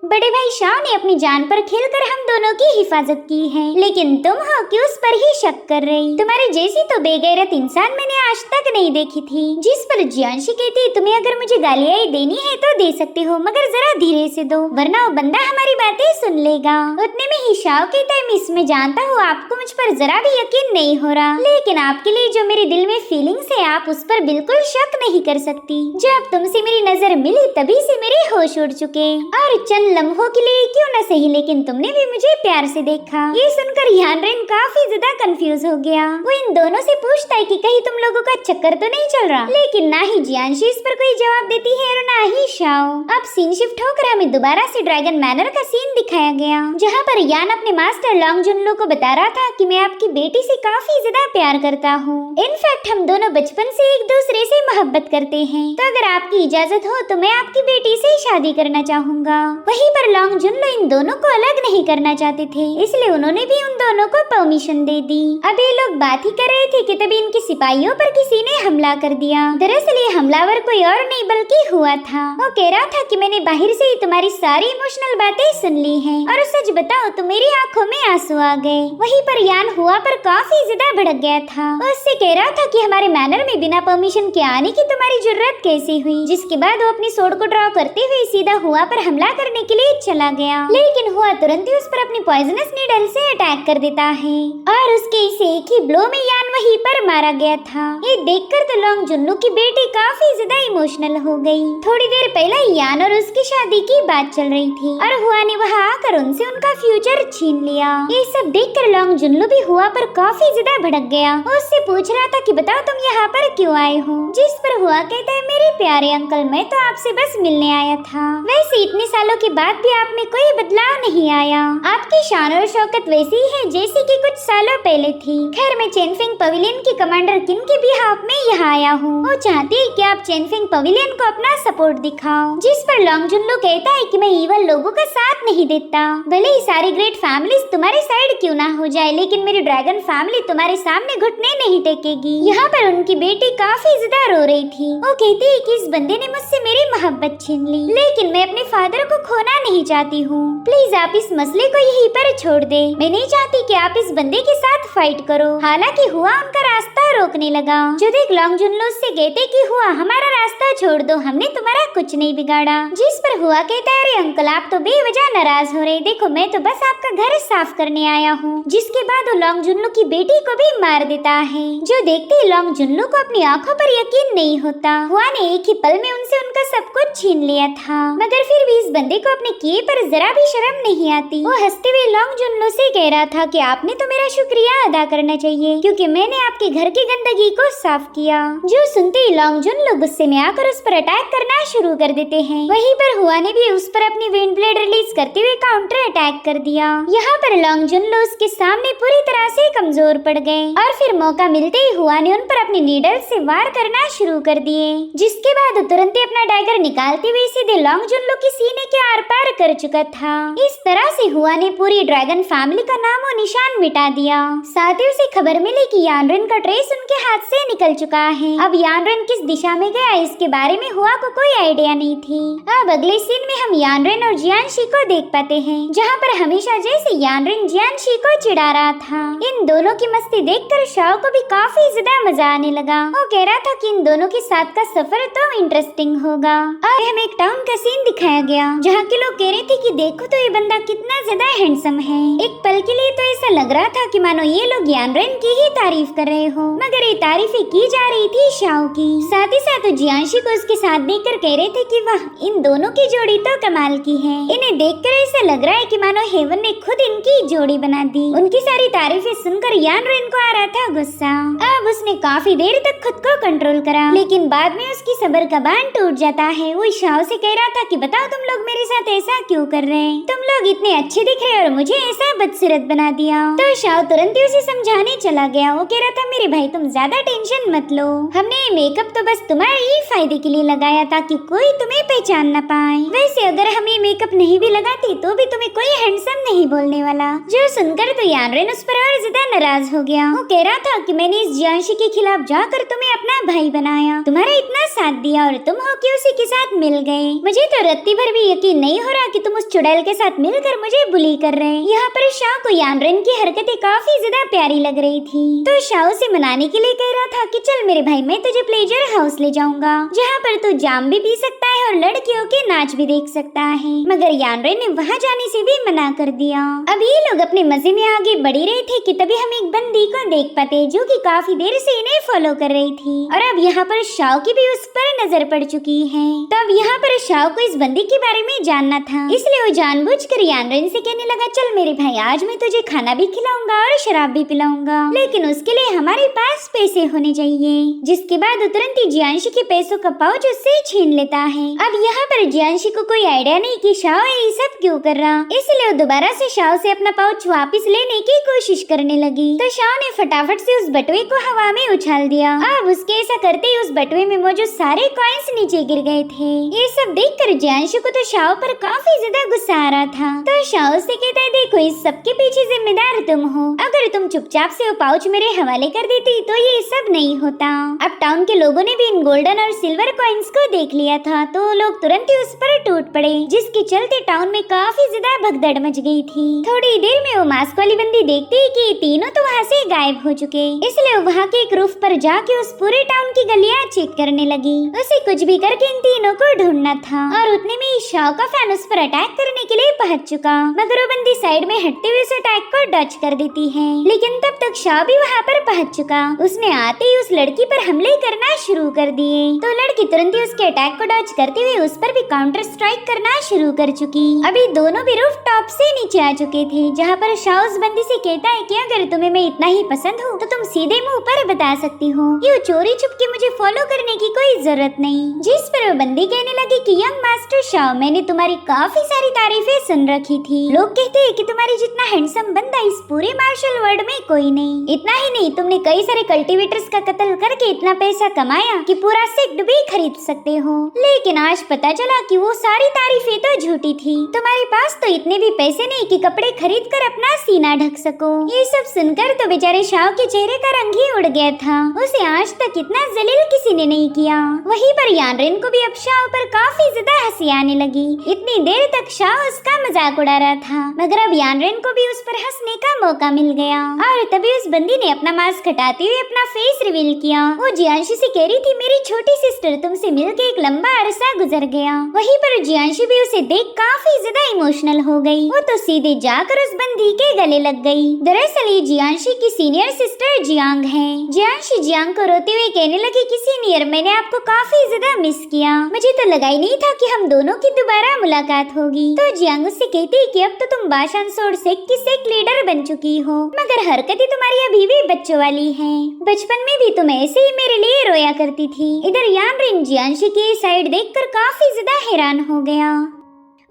बड़े भाई शाओ ने अपनी जान पर खेलकर हम दोनों की हिफाजत की है, लेकिन तुम हो कि उस पर ही शक कर रही। तुम्हारे जैसी तो बेगैरत इंसान मैंने आज तक नहीं देखी थी। जिस पर जियांशी कहती तुम्हें अगर मुझे गालियाँ देनी है तो दे सकते हो, मगर जरा धीरे से दो वरना वो बंदा हमारी बातें सुन लेगा। उतने में ही शाओ कहता है मैं इसमें जानता हूँ आपको मुझ पर जरा भी यकीन नहीं हो रहा, लेकिन आपके लिए जो मेरे दिल में फीलिंग्स है आप उस पर बिल्कुल शक नहीं कर सकती। जब तुमसे मेरी नजर मिली तभी से मेरे होश उड़ चुके और चंद लम्हों के लिए क्यों न सही, लेकिन तुमने भी मुझे प्यार से देखा। ये सुनकर यानरेन काफी ज्यादा कंफ्यूज हो गया। वो इन दोनों से पूछता है कि कहीं तुम लोगों का चक्कर तो नहीं चल रहा, लेकिन ना ही जियांशी इस पर कोई जवाब देती है और ना ही शाओ। अब सीन शिफ्ट होकर हमें दोबारा से ड्रैगन मैनर का सीन दिखाया गया, जहाँ पर यान अपने मास्टर लॉन्ग जुनलो को बता रहा था कि मैं आपकी बेटी से काफी ज्यादा प्यार करता हूँ। इनफैक्ट हम दोनों बचपन से एक दूसरे से मोहब्बत करते हैं, तो अगर आपकी इजाजत हो तो मैं आपकी बेटी से शादी करना चाहूँगा। वहीं पर लॉन्ग जुनलो इन दोनों को अलग नहीं करना चाहते थे, इसलिए उन्होंने भी उन दोनों को परमिशन दे दी। अब ये लोग बात ही कर रहे थे कि तभी इनके सिपाहियों पर किसी ने हमला कर दिया। दरअसल ये हमलावर कोई और नहीं बल्कि हुआ था। वो कह रहा था कि मैंने बाहर से ही तुम्हारी सारी इमोशनल बातें सुन ली हैं और सच बताओ तो मेरी आंखों में आंसू आ गए। वहीं पर यान हुआ पर काफी ज्यादा भड़क गया था। उससे कह रहा था कि हमारे मैनर में बिना परमिशन के आने की तुम्हारी जरूरत कैसी हुई, जिसके बाद वो अपनी सोड को ड्रॉ करते हुए सीधा हुआ पर हमला करने के लिए चला गया। लेकिन हुआ तुरंत ही उस पर अपनी पॉइजनस नीडल से अटैक कर देता है और उसके इस एक ही ब्लो में यान वहीं पर मारा गया था। ये देखकर तो लॉन्ग जुनलो की बेटी काफी ज्यादा इमोशनल हो गई। थोड़ी देर पहले यान और उसकी शादी की बात चल रही थी और हुआ ने वहाँ आकर उनसे उनका फ्यूचर छीन लिया। ये सब देखकर लॉन्ग जुनलो भी हुआ पर काफी ज्यादा भड़क गया। उससे पूछ रहा था कि बताओ तुम यहाँ पर क्यों आए हो, जिस पर हुआ कहता है मेरे प्यारे अंकल मैं तो आपसे बस मिलने आया था। वैसे इतने सालों के बाद भी आप में कोई बदलाव नहीं आया, आपकी शान और शौकत वैसी ही है जैसी कि कुछ सालों पहले थी। खैर मैं चेनफिंग पवेलियन की कमांडर किन के बिहाफ में यहाँ आया हूँ। वो चाहती है कि आप चेनफिंग पवेलियन को अपना सपोर्ट दिखाओ, जिस पर लॉन्ग जुनलो कहता है कि मैं इवल लोगों का साथ नहीं देता। भले ही सारी ग्रेट फैमिलीज तुम्हारे साइड क्यों ना हो जाए, लेकिन मेरी ड्रैगन फैमिली तुम्हारे सामने घुटने नहीं टेकेगी। यहाँ पर उनकी बेटी काफी ज्यादा रो रही थी। वो कहती है कि इस बंदे ने मुझसे मेरी मोहब्बत छीन ली, लेकिन मैं अपने फादर को खोना नहीं चाहती हूँ। प्लीज आप इस मसले को यहीं पर छोड़ दे। मैं नहीं चाहती कि आप इस बंदे के साथ फाइट करो। हालांकि हुआ उनका रास्ता रोकने लगा, जो देख लॉन्ग जुनलो से कहते कि हुआ हमारा रास्ता छोड़ दो, हमने तुम्हारा कुछ नहीं बिगाड़ा। जिस पर हुआ कहता है अरे अंकल आप तो बेवजह नाराज हो रहे, देखो मैं तो बस आपका घर साफ करने आया हूँ। जिसके बाद वो लॉन्ग जुनलो की बेटी को भी मार देता है, जो देखते ही लॉन्ग जुनलो को अपनी आंखों पर यकीन नहीं होता। हुआ ने एक ही पल में उनसे उनका सब कुछ छीन लिया था, मगर फिर भी इस बंदे को अपने किए पर जरा भी शर्म नहीं आती। वो हंसते हुए लॉन्ग जुनलो से कह रहा था कि आपने तो मेरा शुक्रिया अदा करना चाहिए, क्योंकि मैंने आपके घर की गंदगी को साफ किया। जो सुनते ही लॉन्ग जुनलो गुस्से में आकर उस पर अटैक करना शुरू कर देते हैं। वहीं पर हुआ ने भी उस पर अपनी विंड ब्लेड रिलीज करते हुए काउंटर अटैक कर दिया। यहाँ पर लॉन्ग जुनलो उसके सामने पूरी तरह से कमजोर पड़ गए और फिर मौका मिलते ही हुआ ने उन पर अपनी नीडल से वार करना शुरू कर दिए, जिसके बाद तुरंत ही अपना डैगर निकालते हुए सीधे लॉन्ग जुनलो की सीने के आर पार कर चुका था। इस तरह से हुआ ने पूरी ड्रैगन फैमिली का नामो निशान मिटा दिया। साथ ही उसे खबर मिली कि यानरेन का ट्रेस उनके हाथ से निकल चुका है। अब यानरेन किस दिशा में गया इसके बारे में हुआ को कोई आइडिया नहीं थी। अब अगले सीन में हम यानरेन और जियांशी को देख पाते हैं, जहाँ पर हमेशा जैसे यानरेन जियांशी को चिढ़ा रहा था। इन दोनों की मस्ती देखकर शाओ को भी काफी ज्यादा मजा आने लगा। वो कह रहा था कि इन दोनों के साथ का सफर तो इंटरेस्टिंग होगा। और हमें एक टाउन का सीन दिखाया गया, जहाँ के लोग कह रहे थे कि देखो तो ये बंदा कितना ज्यादा हैंडसम है। एक पल के लिए तो ऐसा लग रहा था कि मानो ये लोग यानरेन की ही तारीफ कर रहे हो, मगर ये तारीफें की जा रही थी शाओ की। साथ ही साथ जियांशी को उसके साथ देखकर कह रहे थे कि वाह इन दोनों की जोड़ी तो कमाल की है। इन्हें देखकर ऐसा लग रहा है कि मानो हेवन ने खुद इनकी जोड़ी बना दी। उनकी सारी तारीफें सुनकर यानरेन को आ रहा था गुस्सा। अब उसने काफी देर तक खुद को कंट्रोल करा, लेकिन बाद में उसकी सब्र का बांध टूट जाता है। वो शाओ से कह रहा था कि बताओ तुम लोग मेरे साथ साथ ऐसा क्यों कर रहे हैं? तुम लोग इतने अच्छे दिख रहे और मुझे ऐसा बदसूरत बना दिया। तो शाओ तुरंत ही उसे समझाने चला गया। वो कह रहा था मेरे भाई तुम ज्यादा टेंशन मत लो, हमने ये मेकअप तो बस तुम्हारे ही फायदे के लिए लगाया ताकि कोई तुम्हें पहचान न पाए। वैसे अगर हम ये मेकअप नहीं भी लगाते तो भी तुम्हें कोई हैंडसम नहीं बोलने वाला। जो सुनकर तो यानरेन उस पर और ज्यादा नाराज हो गया। वो कह रहा था कि मैंने इस जियांशी के खिलाफ जाकर तुम्हें अपना भाई बनाया, तुम्हारा इतना साथ दिया और तुम हो कि उसी के साथ मिल गए। मुझे तो रत्ती भर भी यकीन नहीं हो रहा कि तुम उस चुड़ैल के साथ मिलकर मुझे बुली कर रहे। यहाँ पर शाओ को यानरेन की हरकतें काफी ज्यादा प्यारी लग रही थी, तो शाओ से मनाने के लिए कह रहा था कि चल मेरे भाई मैं तुझे प्लेजर हाउस ले जाऊंगा, जहाँ पर तू जाम भी पी सकता है और लड़कियों के नाच भी देख सकता है। मगर यानरेन ने वहाँ जाने से भी मना कर दिया। अब ये लोग अपने मजे में आगे बढ़ रहे थे कि तभी हम एक बंदी को देख पाते जो कि काफी देर से इन्हें फॉलो कर रही थी और अब यहाँ पर शाओ की भी उस पर नजर पड़ चुकी है। तो अब यहाँ पर शाओ को इस बंदी के बारे में जानना था, इसलिए वो जानबूझकर यानरेन से कहने लगा चल मेरे भाई आज मैं तुझे खाना भी खिलाऊंगा और शराब भी पिलाऊंगा, लेकिन उसके लिए हमारे पास पैसे होने चाहिए। जिसके बाद वो तुरंत ही जियांशी के पैसों का पाउच उससे छीन लेता है। अब यहाँ पर जियांशी को कोई आइडिया नहीं कि शाओ ये सब क्यों कर रहा, इसलिए वो दोबारा से शाओ से अपना पाउच वापस लेने की कोशिश करने लगी। तो शाओ ने फटाफट से उस बटुए को हवा में उछाल दिया। अब उसके ऐसा करते ही उस बटुए में मौजूद सारे कॉइन्स नीचे गिर गए थे। ये सब देखकर जियांशी को तो शाओ पर काफी ज्यादा गुस्सा आ रहा था। तो शाओ से कहता है देखो इस सब के पीछे जिम्मेदार तुम हो, अगर तुम चुपचाप से वो पाउच मेरे हवाले कर देती तो ये सब नहीं होता। अब टाउन के लोगों ने भी इन गोल्डन और सिल्वर कॉइन्स को देख लिया था, तो लोग तुरंत ही उस पर टूट पड़े, जिसके चलते टाउन में काफी ज्यादा भगदड़ मच गई थी। थोड़ी देर में वो मास्क वाली बंदी देखती है कि तीनों तो वहाँ से गायब हो चुके, इसलिए वो वहाँ के एक रूफ पर जाके उस पूरे टाउन की गलियाँ चेक करने लगी। उसे कुछ भी करके इन तीनों को ढूंढना था और उतने में शाओ का फैन उस पर अटैक करने के लिए पहुंच चुका, मगर वो बंदी साइड में हटते हुए उस अटैक को डच कर देती है। लेकिन तब तक शाओ भी वहाँ पर पहुंच चुका। उसने आते ही उस लड़की पर हमले करना शुरू कर दिए, तो लड़की तुरंत ही उसके अटैक को डच करते हुए उस पर भी काउंटर स्ट्राइक करना शुरू कर चुकी। अभी दोनों भी रूफ टॉप से नीचे आ चुके थे, जहाँ पर शाओ उस बंदी से कहता है कि अगर तुम्हें मैं इतना ही पसंद हूँ तो तुम सीधे मुंह पर बता सकती हो, ये चोरी छुपके मुझे फॉलो करने की कोई जरूरत नहीं। जिस पर वो बंदी कहने लगी कि यंग मास्टर शाओ मैंने तुम्हारी काफी सारी तारीफें सुन रखी थी, लोग कहते हैं कि तुम्हारी जितना हैंडसम बंदा इस पूरे मार्शल वर्ल्ड में कोई नहीं। इतना ही नहीं तुमने कई सारे कल्टीवेटर्स का कत्ल करके इतना पैसा कमाया कि पूरा सेक्ट भी खरीद सकते हो, लेकिन आज पता चला कि वो सारी तारीफें तो झूठी थी। तुम्हारे पास तो इतने भी पैसे नहीं कि कपड़े खरीद कर अपना सीना ढक सको। ये सब सुनकर तो बेचारे शाओ के चेहरे का रंग ही उड़ गया था, उसे आज तक इतना जलील किसी ने नहीं किया। वहीं पर यानरेन को भी अब शाओ पर काफी ज्यादा हंसी आने लगी। इतनी देर तक शाओ उसका मजाक उड़ा रहा था, मगर अब यानरेन को भी उस पर हंसने का मौका मिल गया और तभी उस बंदी ने अपना मास्क हटाते हुए अपना फेस रिवील किया। वो जियांशी से कह रही थी मेरी छोटी सिस्टर तुमसे मिलके एक लंबा अरसा गुजर गया। वहीं पर जियांशी भी उसे देख काफी ज्यादा इमोशनल हो गई। वो तो सीधे जाकर उस बंदी के गले लग गई। दरअसल ये जियांशी की सीनियर सिस्टर जियांग है। जियांशी जियांग को रोते हुए कहने लगी कि सीनियर मैंने आपको काफी ज्यादा मिस किया, मुझे तो लगा ही नहीं था कि हम दोनों की दोबारा मुलाकात होगी। तो जियांग उससे कहती है कि अब तो तुम बाशान सोड सेक्ट की सेक्ट लीडर बन चुकी हो, मगर हरकतें तुम्हारी अभी भी बच्चों वाली हैं। बचपन में भी तुम ऐसे ही मेरे लिए रोया करती थी। इधर यानरेन जियांशी की साइड देखकर काफी ज्यादा हैरान हो गया।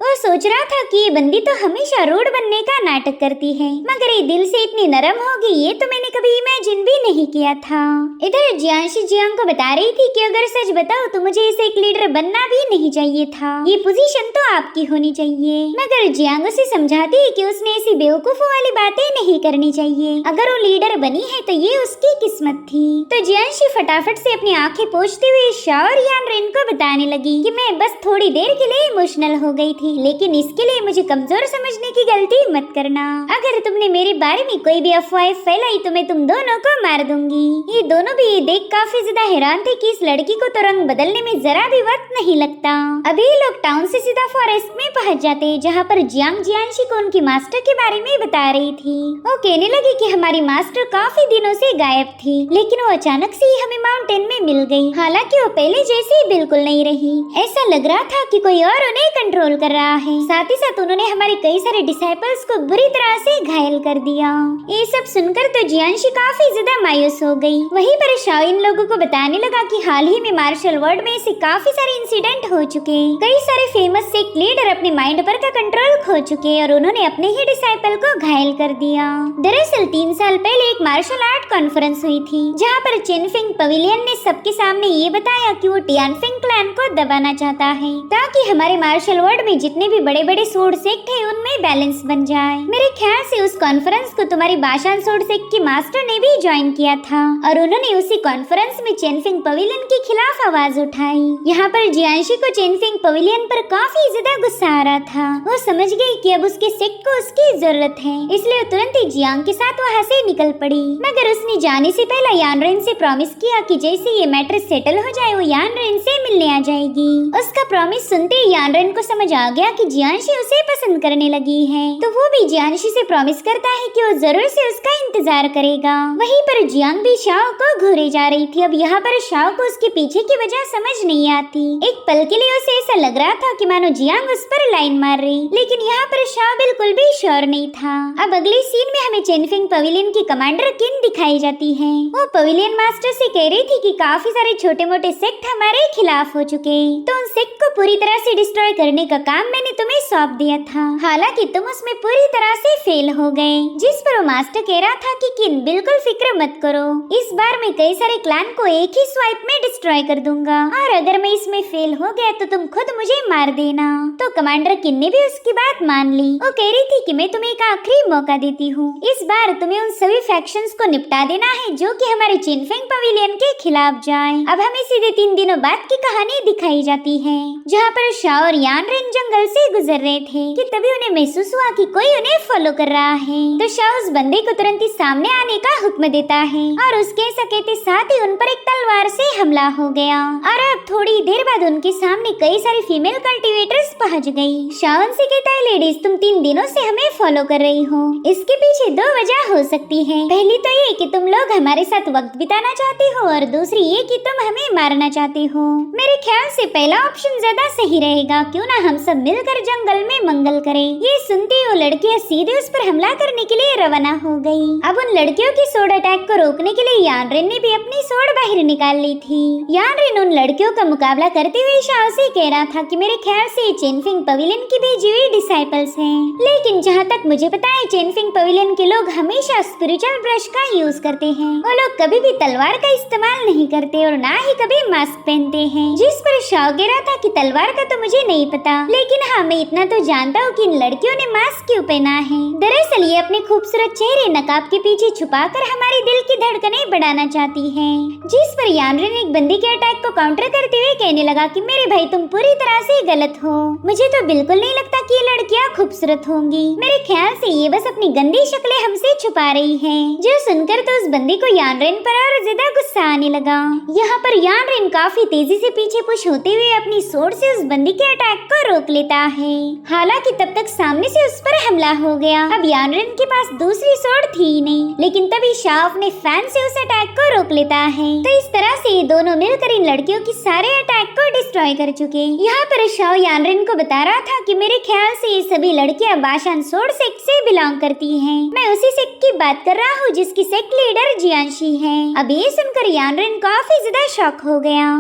वो सोच रहा था कि ये बंदी तो हमेशा रूड बनने का नाटक करती है, मगर ये दिल से इतनी नरम होगी ये तो मैंने कभी इमेजिन भी नहीं किया था। इधर जियांशी जियांग को बता रही थी कि अगर सच बताओ तो मुझे इसे एक लीडर बनना भी नहीं चाहिए था, ये पोजीशन तो आपकी होनी चाहिए। मगर जियांग उसे समझाती है कि उसने ऐसी बेवकूफों वाली बातें नहीं करनी चाहिए, अगर वो लीडर बनी है तो ये उसकी किस्मत थी। तो जियांशी फटाफट से अपनी आंखें पोंछते हुए शाओ और यानरेन को बताने लगी कि मैं बस थोड़ी देर के लिए इमोशनल हो गई थी, लेकिन इसके लिए मुझे कमजोर समझने की गलती मत करना। अगर तुमने मेरे बारे में कोई भी अफवाह फैलाई तो मैं तुम दोनों को मार दूंगी। ये दोनों भी ये देख काफी ज्यादा हैरान थे कि इस लड़की को तो रंग बदलने में जरा भी वक्त नहीं लगता। अभी लोग टाउन से सीधा फॉरेस्ट में पहुंच जाते, जहाँ पर जियांग जियांशी को उनकी मास्टर के बारे में बता रही थी। वो कहने लगी कि हमारी मास्टर काफी दिनों से गायब थी, लेकिन वो अचानक से ही हमें माउंटेन में मिल गई। हालांकि वो पहले जैसी बिल्कुल नहीं रही, ऐसा लग रहा था कि कोई और उन्हें कंट्रोल कर रहा है। साथ ही साथ उन्होंने हमारे कई सारे डिसाइपल्स को बुरी तरह से घायल कर दिया। ये सब सुनकर तो जियांशी काफी ज्यादा मायूस हो गई। वहीं पर शाओ इन लोगों को बताने लगा कि हाल ही में मार्शल वर्ल्ड में ऐसे काफी सारे इंसिडेंट हो चुके। कई सारे फेमस सेक्ट लीडर अपने माइंड पर का कंट्रोल खो चुके और उन्होंने अपने ही डिसाइपल को घायल कर दिया। दरअसल 3 साल पहले एक मार्शल आर्ट कॉन्फ्रेंस हुई थी, जहाँ पर चेनफिंग पवेलियन ने सबके सामने ये बताया कि वो टियानफिंग क्लैन को दबाना चाहता है, ताकि हमारे मार्शल वर्ल्ड में जितने भी बड़े बड़े सोर्ड सेक्ट है उनमें बैलेंस बन जाए। मेरे ख्याल से उस कॉन्फ्रेंस को तुम्हारी बाशान सोर्ड सेक्ट के मास्टर ने भी ज्वाइन किया था और उन्होंने उसी कॉन्फ्रेंस में चेनफिंग पवेलियन के खिलाफ आवाज उठाई। यहाँ पर जियांशी को चेनफिंग पवेलियन पर काफी ज्यादा गुस्सा आ रहा था। वो समझ गई कि अब उसके सेक्ट को उसकी जरूरत है, इसलिए वो तुरंत ही जियांग के साथ वहाँ से निकल पड़ी। मगर उसने जाने से पहले यानरेन से प्रॉमिस किया कि जैसे ये मैटर सेटल हो जाए वो यानरेन से मिलने आ जाएगी। उसका प्रॉमिस सुनते ही यानरेन को समझ आ गया कि जियांशी उसे पसंद करने लगी है, तो वो भी जियांशी से प्रॉमिस करता है कि वो जरूर से उसका इंतजार करेगा। वहीं पर जियांग भी शाओ को घूरे जा रही थी। अब यहाँ पर शाओ को उसके पीछे की वजह समझ नहीं आती। एक पल के लिए उसे ऐसा लग रहा था कि मानो जियांग उस पर लाइन मार रही, लेकिन यहाँ पर शाओ बिल्कुल भी श्योर नहीं था। अब अगले सीन में हमें चेनफिंग पवेलियन की कमांडर किन दिखाई जाती है। वो पवेलियन मास्टर से कह रही थी कि काफी सारे छोटे मोटे सेक्ट हमारे खिलाफ हो चुके, तो उन सेक्ट को पूरी तरह से डिस्ट्रॉय करने का काम मैंने तुम्हें सौंप दिया था। हालांकि तुम उसमें पूरी तरह से फेल हो गए। जिस पर वो मास्टर कह रहा था कि किन बिल्कुल फिक्र मत करो, इस बार मैं कई सारे क्लैन को एक ही स्वाइप में डिस्ट्रॉय कर दूंगा, और अगर मैं इसमें फेल हो गया तो तुम खुद मुझे मार देना। तो कमांडर किन ने भी उसकी बात मान ली। वो कह रही थी कि मैं तुम्हें एक आखिरी मौका देती हूँ, इस बार तुम्हें उन सभी फैक्शंस को निपटा देना है जो कि हमारे चेनफिंग पवेलियन के खिलाफ जाए। अब हमें सीधे 3 दिनों बाद की कहानी दिखाई जाती है, जहाँ पर शाओ और यानरेन जंगल से गुजर रहे थे कि तभी उन्हें महसूस हुआ कि कोई उन्हें फॉलो कर रहा है। तो शाओ उस बंदे को तुरंत ही सामने आने का हुक्म देता है और उसके कहते साथ ही उन पर एक तलवार से हमला हो गया। और अब थोड़ी देर बाद उनके सामने कई सारी फीमेल कल्टीवेटर्स पहुंच गई। शाओ से कहता है, लेडीज तुम 3 दिनों से हमें फॉलो कर रही हो, इसके पीछे 2 वजह हो सकती है। पहली तो ये कि तुम लोग हमारे साथ वक्त बिताना चाहते हो, और दूसरी ये कि तुम हमें मारना चाहते हो। मेरे ख्याल से पहला ऑप्शन ज्यादा सही रहेगा, क्यों ना हम सब मिलकर जंगल में मंगल करें। ये सुनते ही वो लड़कियां सीधे उस पर हमला करने के लिए रवाना हो गई। अब उन लड़कियों की सोड अटैक को रोकने के लिए यानरेन ने भी अपनी सोड बाहर निकाल ली थी। यानरेन उन लड़कियों का मुकाबला करते हुए शाओ से कह रहा था कि मेरे ख्याल से चेनफिंग पवेलियन की भेजी हुई डिसाइपल्स हैं, लेकिन जहाँ तक मुझे पता है चेनफिंग पवेलियन के लोग हमेशा स्पिरिचुअल ब्रश का यूज करते हैं। वो लोग कभी भी तलवार का इस्तेमाल नहीं करते और ना ही कभी मास्क पहनते हैं। जिस पर शाओ कह रहा था कि तलवार का तो मुझे नहीं पता, लेकिन हाँ मैं इतना तो जानता हूँ कि इन लड़कियों ने मास्क क्यों पहना है। दरअसल ये अपने खूबसूरत चेहरे नकाब के पीछे छुपाकर हमारे दिल की धड़कनें बढ़ाना चाहती है। जिस पर यानरेन एक बंदी के अटैक को काउंटर करते हुए कहने लगा कि मेरे भाई तुम पूरी तरह से गलत हो, मुझे तो बिल्कुल नहीं लगता कि ये लड़कियां खूबसूरत होंगी। मेरे ख्याल से ये बस अपनी गंदी शक्लें हमसे छुपा रही हैं। जो सुनकर तो उस बंदी को यानरेन पर और ज्यादा गुस्सा आने लगा। यहाँ पर यानरेन काफी तेजी से पीछे पुश होते हुए अपनी सोर्ड से उस बंदी के अटैक को रोक लेता है। हालांकि तब तक सामने से उस पर हमला हो गया। अब यानरेन के पास दूसरी सोर्ड थी ही नहीं, लेकिन तभी शाओ अपने फैन से उस अटैक को रोक लेता है। तो इस तरह से ये दोनों मिलकर इन लड़कियों की सारे अटैक को डिस्ट्रॉय कर चुके। यहाँ पर शाओ यानरेन को बता रहा था कि मेरे ख्याल से ये सभी लड़कियां बाशान सोर्ड सेक्ट से बिलोंग करती हैं। मैं उसी सेक्ट की बात कर रहा हूँ जिसकी सेक्ट लीडर जियांशी है। अब ये सुनकर यानरेन काफी ज्यादा शॉक हो गया।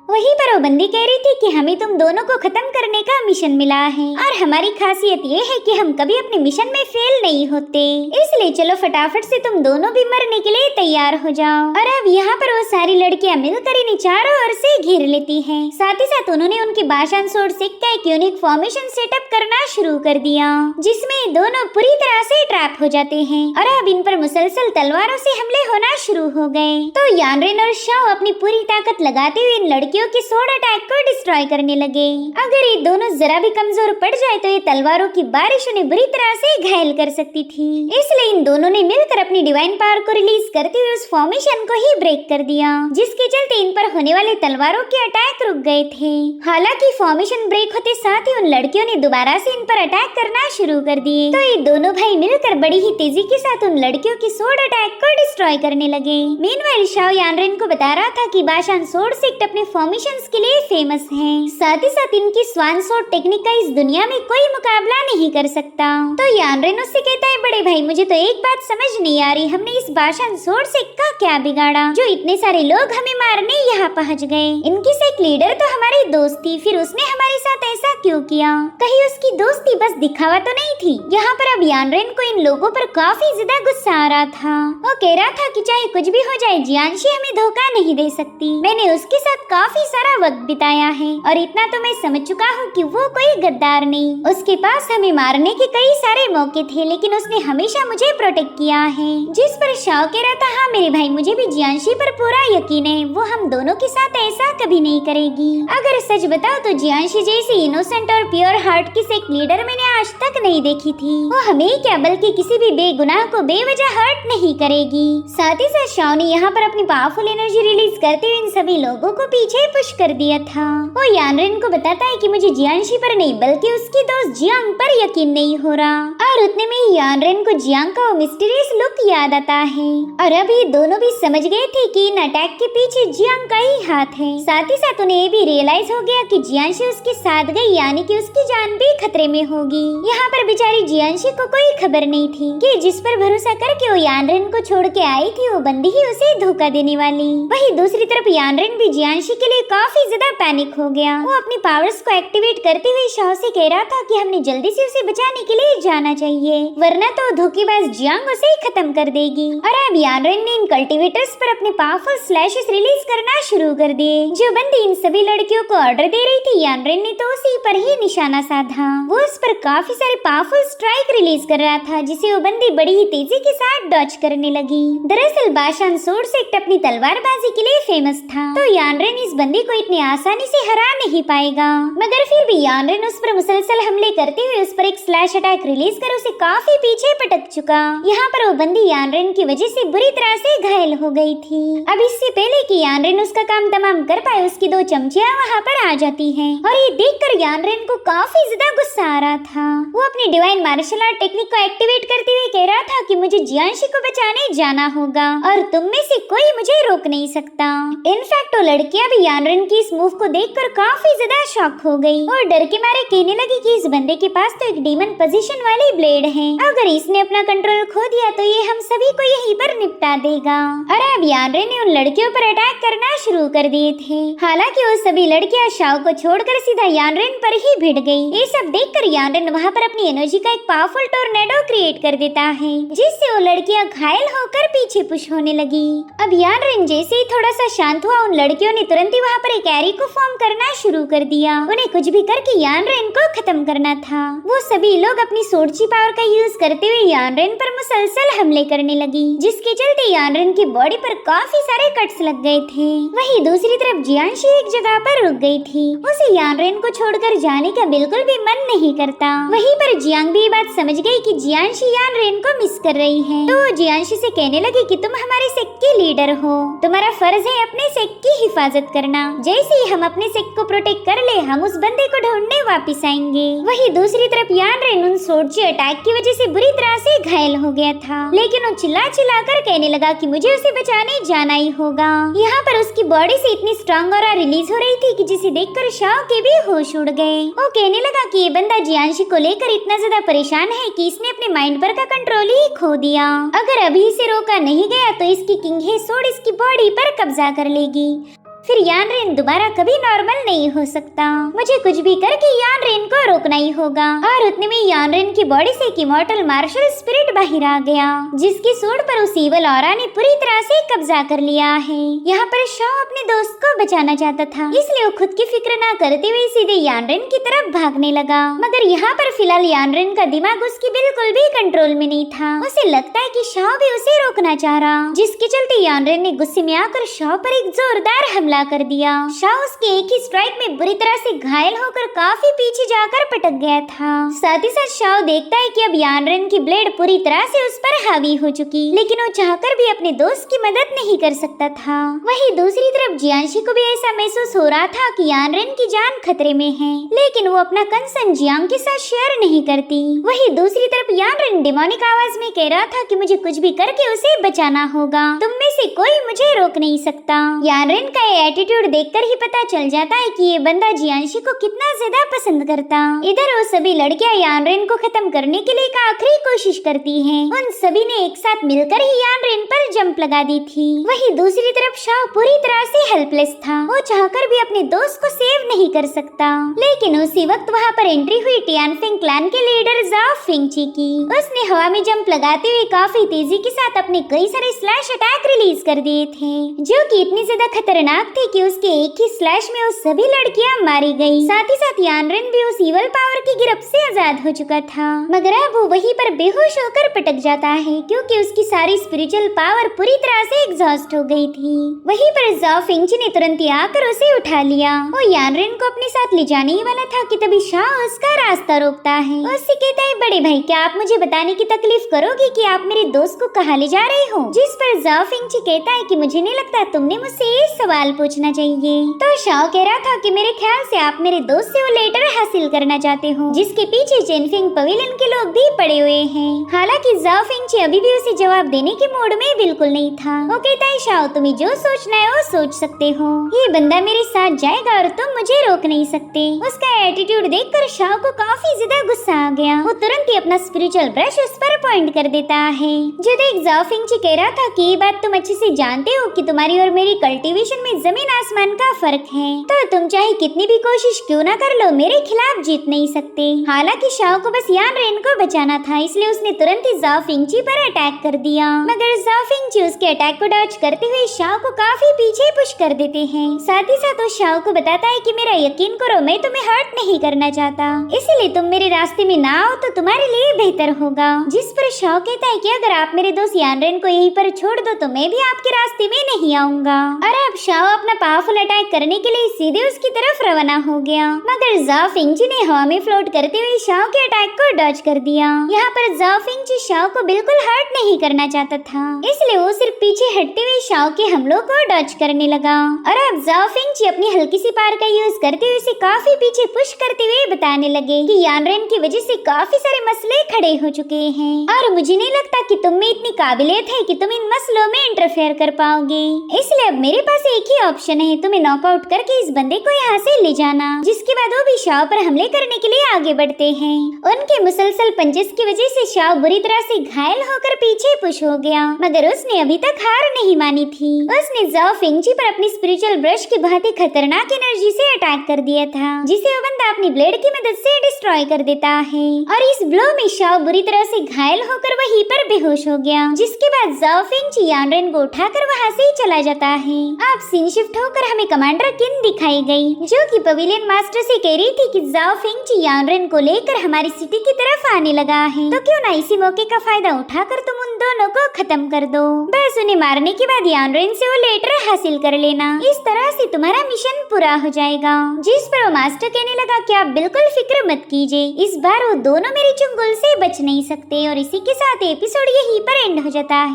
वहीं पर वो बंदी कह रही थी कि हमें तुम दोनों को खत्म करने का मिशन मिला है, और हमारी खासियत ये है कि हम कभी अपने मिशन में फेल नहीं होते, इसलिए चलो फटाफट से तुम दोनों भी मरने के लिए तैयार हो जाओ। और अब यहाँ पर वो सारी लड़कियां मिलकर इन्हें चारों ओर से घेर लेती हैं। साथ ही साथ उन्होंने उनकी बाशान सोर्ड सेक्ट का एक यूनिक फॉर्मेशन सेटअप करना शुरू कर दिया, जिसमें दोनों पूरी तरह से ट्रैप हो जाते हैं और अब इन पर मुसलसल तलवारों से हमले होना शुरू हो गए। तो यानरेन और शाओ अपनी पूरी ताकत लगाते हुए इन लड़कियों के सोड अटैक को डिस्ट्रॉय करने लगे। अगर ये दोनों जरा भी कमजोर पड़ जाए तो ये तलवारों की बारिश उन्हें बुरी तरह से घायल कर सकती थी, इसलिए इन दोनों ने मिलकर अपनी डिवाइन पावर को रिलीज करते हुए उस फॉर्मेशन को ही ब्रेक कर दिया, जिसके चलते इन पर होने वाले तलवारों के अटैक रुक गए थे। हालांकि फॉर्मेशन ब्रेक होते साथ ही उन लड़कियों ने दोबारा से इन पर अटैक करना शुरू कर दिए। तो ये दोनों भाई मिलकर बड़ी ही तेजी के साथ उन लड़कियों की सोड अटैक को डिस्ट्रॉय करने लगे। मीनवाइल शाओ यानरेन को बता रहा था कि बाशान सोड सेक्ट अपने ट्रांसफॉर्मेशंस के लिए फेमस हैं। साथ ही साथ इनकी स्वान स्वॉर्ड टेक्निक का इस दुनिया में कोई मुकाबला नहीं कर सकता। तो यानरेन उससे कहता है, बड़े भाई मुझे तो एक बात समझ नहीं आ रही, हमने इस भाषण स्वॉर्ड से का क्या बिगाड़ा जो इतने सारे लोग हमें मारने यहाँ पहुँच गए। इनकी से एक लीडर तो हमारी दोस्त थी, फिर उसने हमारे साथ ऐसा क्यों किया? कहीं उसकी दोस्ती बस दिखावा तो नहीं थी? यहाँ पर अब यानरेन को इन लोगों पर काफी ज्यादा गुस्सा आ रहा था। वो कह रहा था कि चाहे कुछ भी हो जाए जियांशी हमें धोखा नहीं दे सकती। मैंने उसके साथ काफी सारा वक्त बिताया है और इतना तो मैं समझ चुका हूँ कि वो कोई गद्दार नहीं। उसके पास हमें मारने के कई सारे मौके थे लेकिन उसने हमेशा मुझे प्रोटेक्ट किया है। जिस पर शाओ कह रहा था, हाँ मेरे भाई मुझे भी जियांशी पर पूरा यकीन है, वो हम दोनों के साथ ऐसा कभी नहीं करेगी। अगर सच बताओ तो जियांशी जैसी इनोसेंट और प्योर हार्ट की एक लीडर मैंने आज तक नहीं देखी थी। वो हमें क्या बल्कि किसी भी बेगुनाह को बेवजह हर्ट नहीं करेगी। साथ ही साथ शाओ ने यहाँ पर अपनी पावरफुल एनर्जी रिलीज करते हुए इन सभी लोगों को पीछे पुश कर दिया था। वो यानरेन को बताता है कि मुझे जियांशी पर नहीं बल्कि उसकी दोस्त जियांग पर यकीन नहीं हो रहा। और उतने में ही यानरेन को जियांग का वो मिस्टीरियस लुक याद आता है और अब ये दोनों भी समझ गए थे कि इन अटैक के पीछे जियांग का ही हाथ है। साथ ही साथ उन्हें ये भी रियलाइज हो गया कि जियांशी उसके साथ गई यानी कि उसकी जान भी खतरे में होगी। यहाँ पर बेचारी जियांशी को कोई खबर नहीं थी कि जिस पर भरोसा करके वो यानरेन को छोड़ के आई थी वो बंदी ही उसे धोखा देने वाली। वही दूसरी तरफ यानरेन भी जियांशी के लिए काफी ज्यादा पैनिक हो गया। वो अपनी पावर्स को एक्टिवेट करते हुए शाओ से कह रहा था कि हमने जल्दी से उसे बचाने के लिए जाना चाहिए वरना तो धोखेबाज जियांग उसे खत्म कर देगी। और अब यानरेन ने इन कल्टीवेटर्स पर अपने पावरफुल स्लैशेस रिलीज करना शुरू कर दिए। जो बंदी इन सभी लड़कियों को ऑर्डर दे रही थी यानरेन ने तो उसी पर ही निशाना साधा। वो उस पर काफी सारे पावरफुल स्ट्राइक रिलीज कर रहा था जिसे वो बंदी बड़ी ही तेजी के साथ डॉज करने लगी। दरअसल बाशान सोर्ड सेक्ट अपनी तलवारबाजी के लिए फेमस था तो यानरेन इस बंदी को इतनी आसानी से हरा नहीं पाएगा। मगर फिर भी यानरेन उस पर मुसलसल हमले करते हुए उस पर एक स्लैश अटैक रिलीज कर उसे काफी पीछे पटक चुका। यहाँ पर वो बंदी यानरेन की वजह से बुरी तरह से घायल हो गई थी। अब इससे पहले कि यानरेन उसका काम तमाम कर पाए उसकी दो चमचियां वहाँ पर आ जाती हैं और ये देखकर यानरेन को काफी ज्यादा गुस्सा आ रहा था। वो अपनी डिवाइन मार्शल आर्ट टेक्निक को एक्टिवेट करते हुए कह रहा था कि मुझे जियांशी को बचाने जाना होगा और तुम में से कोई मुझे रोक नहीं सकता। इनफैक्ट वो लड़कियां भी यानरेन की इस मूव को देखकर काफी ज्यादा शॉक हो गई और डर के मारे कहने लगी कि इस बंदे के पास तो एक डीमन पोजीशन वाली ब्लेड है, अगर इसने अपना कंट्रोल खो दिया तो ये हम सभी को यहीं पर निपटा देगा। और अब यानरेन ने उन लड़कियों पर अटैक करना शुरू कर दिए थे। हालांकि वो सभी लड़कियां शाओ को छोड़कर सीधा यानरेन पर ही भिड़ गई। ये सब देखकर यानरेन वहाँ पर अपनी एनर्जी का एक पावरफुल टोर्नेडो क्रिएट कर देता है जिससे वो लड़कियां घायल होकर पीछे पुश होने लगी। अब यानरेन जैसे ही थोड़ा सा शांत हुआ उन लड़कियों ने तुरंत ही वहाँ पर एक एरी को फॉर्म करना शुरू कर दिया। उन्हें कुछ भी करके यानरेन को खत्म करना था। वो सभी लोग अपनी सोर्ची पावर का यूज करते हुए यानरेन पर मुसलसल हमले करने लगी जिसके चलते यानरेन की बॉडी पर काफी सारे कट्स लग गए थे। वहीं दूसरी तरफ जियांशी एक जगह पर रुक गई थी। उसे यानरेन को छोड़कर जाने का बिल्कुल भी मन नहीं करता। वहीं पर जियांग भी ये बात समझ गई कि जियांशी यानरेन को मिस कर रही है तो जियांशी से कहने लगी कि तुम हमारे सेक्ट की लीडर हो, तुम्हारा फर्ज है अपने सेक्ट की हिफाजत करना। जैसे ही हम अपने सेक्ट को प्रोटेक्ट कर ले हम उस बंदे को ढूंढने वापस आएंगे। वहीं दूसरी तरफ यानरेन उन सोर्जी अटैक की वजह से बुरी तरह से घायल हो गया था लेकिन वो चिल्ला कर कहने लगा कि मुझे उसे बचाने जाना ही होगा। यहाँ पर उसकी बॉडी से इतनी स्ट्रॉन्ग ऑरा रिलीज हो रही थी कि जिसे देखकर शाओ के भी होश उड़ गए। वो कहने लगा कि ये बंदा जियांशी को लेकर इतना ज्यादा परेशान है कि इसने अपने माइंड पर का कंट्रोल ही खो दिया। अगर अभी इसे रोका नहीं गया तो इसकी किंग हे सोर्ड इसकी बॉडी पर कब्जा कर लेगी, फिर यानरेन दोबारा कभी नॉर्मल नहीं हो सकता। मुझे कुछ भी करके यानरेन को रोकना ही होगा। और उतने में यानरेन की बॉडी से एक इमॉर्टल मार्शल स्पिरिट बाहर आ गया जिसकी सूंड पर उस ईवल ऑरा ने पूरी तरह से कब्जा कर लिया है। यहाँ पर शाओ अपने दोस्त को बचाना चाहता था इसलिए वो खुद की फिक्र न करते हुए सीधे यानरेन की तरफ भागने लगा। मगर यहाँ पर फिलहाल यानरेन का दिमाग उसकी बिल्कुल भी कंट्रोल में नहीं था। उसे लगता है कि शाओ भी उसे रोकना चाह रहा जिसके चलते यानरेन ने गुस्से में आकर शाओ पर एक जोरदार हमला कर दिया। शाओ उसके एक ही स्ट्राइक में बुरी तरह से घायल होकर काफी पीछे जाकर पटक गया था। साथ ही साथ शाओ देखता है कि अब यानरेन की ब्लेड पूरी तरह से उस पर हावी हो चुकी लेकिन वो चाहकर भी अपने दोस्त की मदद नहीं कर सकता था। वहीं दूसरी तरफ जियांशी को भी ऐसा महसूस हो रहा था कि यानरेन की जान खतरे में है, लेकिन वो अपना कंसर्न जियांग के साथ शेयर नहीं करती। वही दूसरी तरफ यानरेन डिमोनिक आवाज में कह रहा था कि मुझे कुछ भी करके उसे बचाना होगा, तुम में से कोई मुझे रोक नहीं सकता। यानरेन का ये एटीट्यूड देखकर ही पता चल जाता है कि ये बंदा जियांशी को कितना ज्यादा पसंद करता। इधर वो सभी लड़कियां यानरेन को खत्म करने के लिए एक आखिरी कोशिश करती हैं। उन सभी ने एक साथ मिलकर ही यानरेन पर जंप लगा दी थी। वही दूसरी तरफ शाओ पूरी तरह से हेल्पलेस था। वो चाहकर भी अपने दोस्त को सेव नहीं कर सकता। लेकिन उसी वक्त वहाँ पर एंट्री हुई टियानफिंग क्लैन के लीडर जाओ फिंगची की। उसने हवा में जंप लगाते हुए काफी तेजी के साथ अपने कई सारे स्लैश अटैक रिलीज कर दिए थे, जो कि इतनी ज्यादा खतरनाक थे कि उसके एक ही स्लैश में वो सभी लड़कियां मारी गई। साथ ही साथ यानरेन भी उस इवल पावर की गिरफ्त से आजाद हो चुका था, मगर अब वो वहीं पर बेहोश होकर पटक जाता है क्योंकि उसकी सारी स्पिरिचुअल पावर पूरी तरह से एग्जॉस्ट हो गई थी। वहीं पर जाओ फिंगची ने तुरंत ही आकर उसे उठा लिया। वो यानरेन को अपने साथ ले जाने ही वाला था कि तभी शाओ उसका रास्ता रोकता है। उससे कहता है, बड़े भाई क्या आप मुझे बताने की तकलीफ करोगे कि आप मेरे दोस्त को कहाँ ले जा रहे हो? जिस पर जाओ फिंगची कहता है कि मुझे नहीं लगता तुमने मुझसे ये सवाल पूछना चाहिए। तो शाओ कह रहा था कि मेरे ख्याल से आप मेरे दोस्त से वो लेटर हासिल करना चाहते हो जिसके पीछे चेनफिंग पवेलियन के लोग भी पड़े हुए हैं। हालांकि जाओ फिंगची अभी भी उसे जवाब देने के मूड में बिल्कुल नहीं था। वो कहता है, शाओ तुम्हें जो सोचना है वो सोच सकते हो, ये बंदा मेरे साथ जाएगा और तुम मुझे रोक नहीं सकते। उसका एटीट्यूड देखकर शाओ को काफी ज्यादा गुस्सा आ गया। वो तुरंत ही अपना स्पिरिचुअल ब्रश उस पर पॉइंट कर देता है। जो देख जाओ फिंगची कह रहा था कि ये बात तुम अच्छे से जानते हो कि तुम्हारी और मेरी कल्टीवेशन में जमीन आसमान का फर्क है, तो तुम चाहे कितनी भी कोशिश क्यों ना कर लो मेरे खिलाफ जीत नहीं सकते। हालांकि शाओ को बस यानरेन को बचाना था, इसलिए उसने तुरंत ही जाओ फिंगची पर अटैक कर दिया, मगर जाओ फिंगची उसके अटैक को डॉज करते हुए शाओ को काफी पीछे पुश कर देते हैं। साथ ही साथ वो शाओ को बताता है कि मेरा यकीन करो मैं तुम्हें हर्ट नहीं करना चाहता, इसलिए तुम मेरे रास्ते में ना आओ तो तुम्हारे लिए बेहतर होगा। जिस पर शाओ कहता है कि अगर आप मेरे दोस्त यानरेन को यहीं पर छोड़ दो तो मैं भी आपके रास्ते में नहीं आऊंगा। और अब शाओ अपना पावरफुल अटैक करने के लिए सीधे उसकी तरफ रवाना हो गया, मगर जाओ फिंगची ने हवा में फ्लोट करते हुए शाओ के अटैक को डॉज कर दिया। यहाँ पर जाओ फिंगची शाओ को बिल्कुल हर्ट नहीं करना चाहता था, इसलिए वो सिर्फ पीछे हटते हुए शाओ के हमलों को डॉज करने लगा। और अब जाओ फिंगची अपनी हल्की सी पावर का यूज करते हुए उसे काफी पीछे पुश करते हुए बताने लगे कि यानरेन की वजह से काफी सारे मसले खड़े हो चुके हैं और मुझे नहीं लगता कि तुम में इतनी काबिलियत है कि तुम इन मसलों में इंटरफेयर कर पाओगे, इसलिए अब मेरे पास एक ही ऑप्शन है, तुम्हें नॉकआउट करके इस बंदे को यहाँ से ले जाना। जिसके बाद वो भी शाओ पर हमले करने के लिए आगे बढ़ते हैं। उनके मुसलसल पंजेस की वजह से शाओ बुरी तरह से घायल होकर पीछे पुश हो गया, मगर उसने अभी तक हार नहीं मानी थी। उसने जाओ फिंगची पर अपनी स्पिरिचुअल ब्रश की बहुत ही खतरनाक एनर्जी से अटैक कर दिया था, जिसे वो बंदा अपनी ब्लेड की मदद से डिस्ट्रॉय कर देता है। और इस ब्लो में शाओ बुरी तरह से घायल होकर वहीं पर बेहोश हो गया। जिसके बाद जाओ फिंगची यानरेन को उठाकर वहाँ से चला जाता है। अब सीन शिफ्ट होकर हमें कमांडर किन दिखाई गई, जो कि पवेलियन मास्टर से कह रही थी कि जाओ फिंगची यानरेन को लेकर हमारी सिटी की तरफ आने लगा है, तो क्यों ना इसी मौके का फायदा उठाकर तुम उन दोनों को खत्म कर दो। बस उन्हें मारने के बाद यानरेन से वो लेटर हासिल कर लेना, इस तरह से तुम्हारा मिशन पूरा हो जाएगा। जिस पर वो मास्टर कहने लगा कि आप बिल्कुल फिक्र मत कीजिए, इस बार वो दोनों मेरी चुंगल से बच नहीं सकते। और इसी के साथ एपिसोड यहीं पर एंड हो जाता है।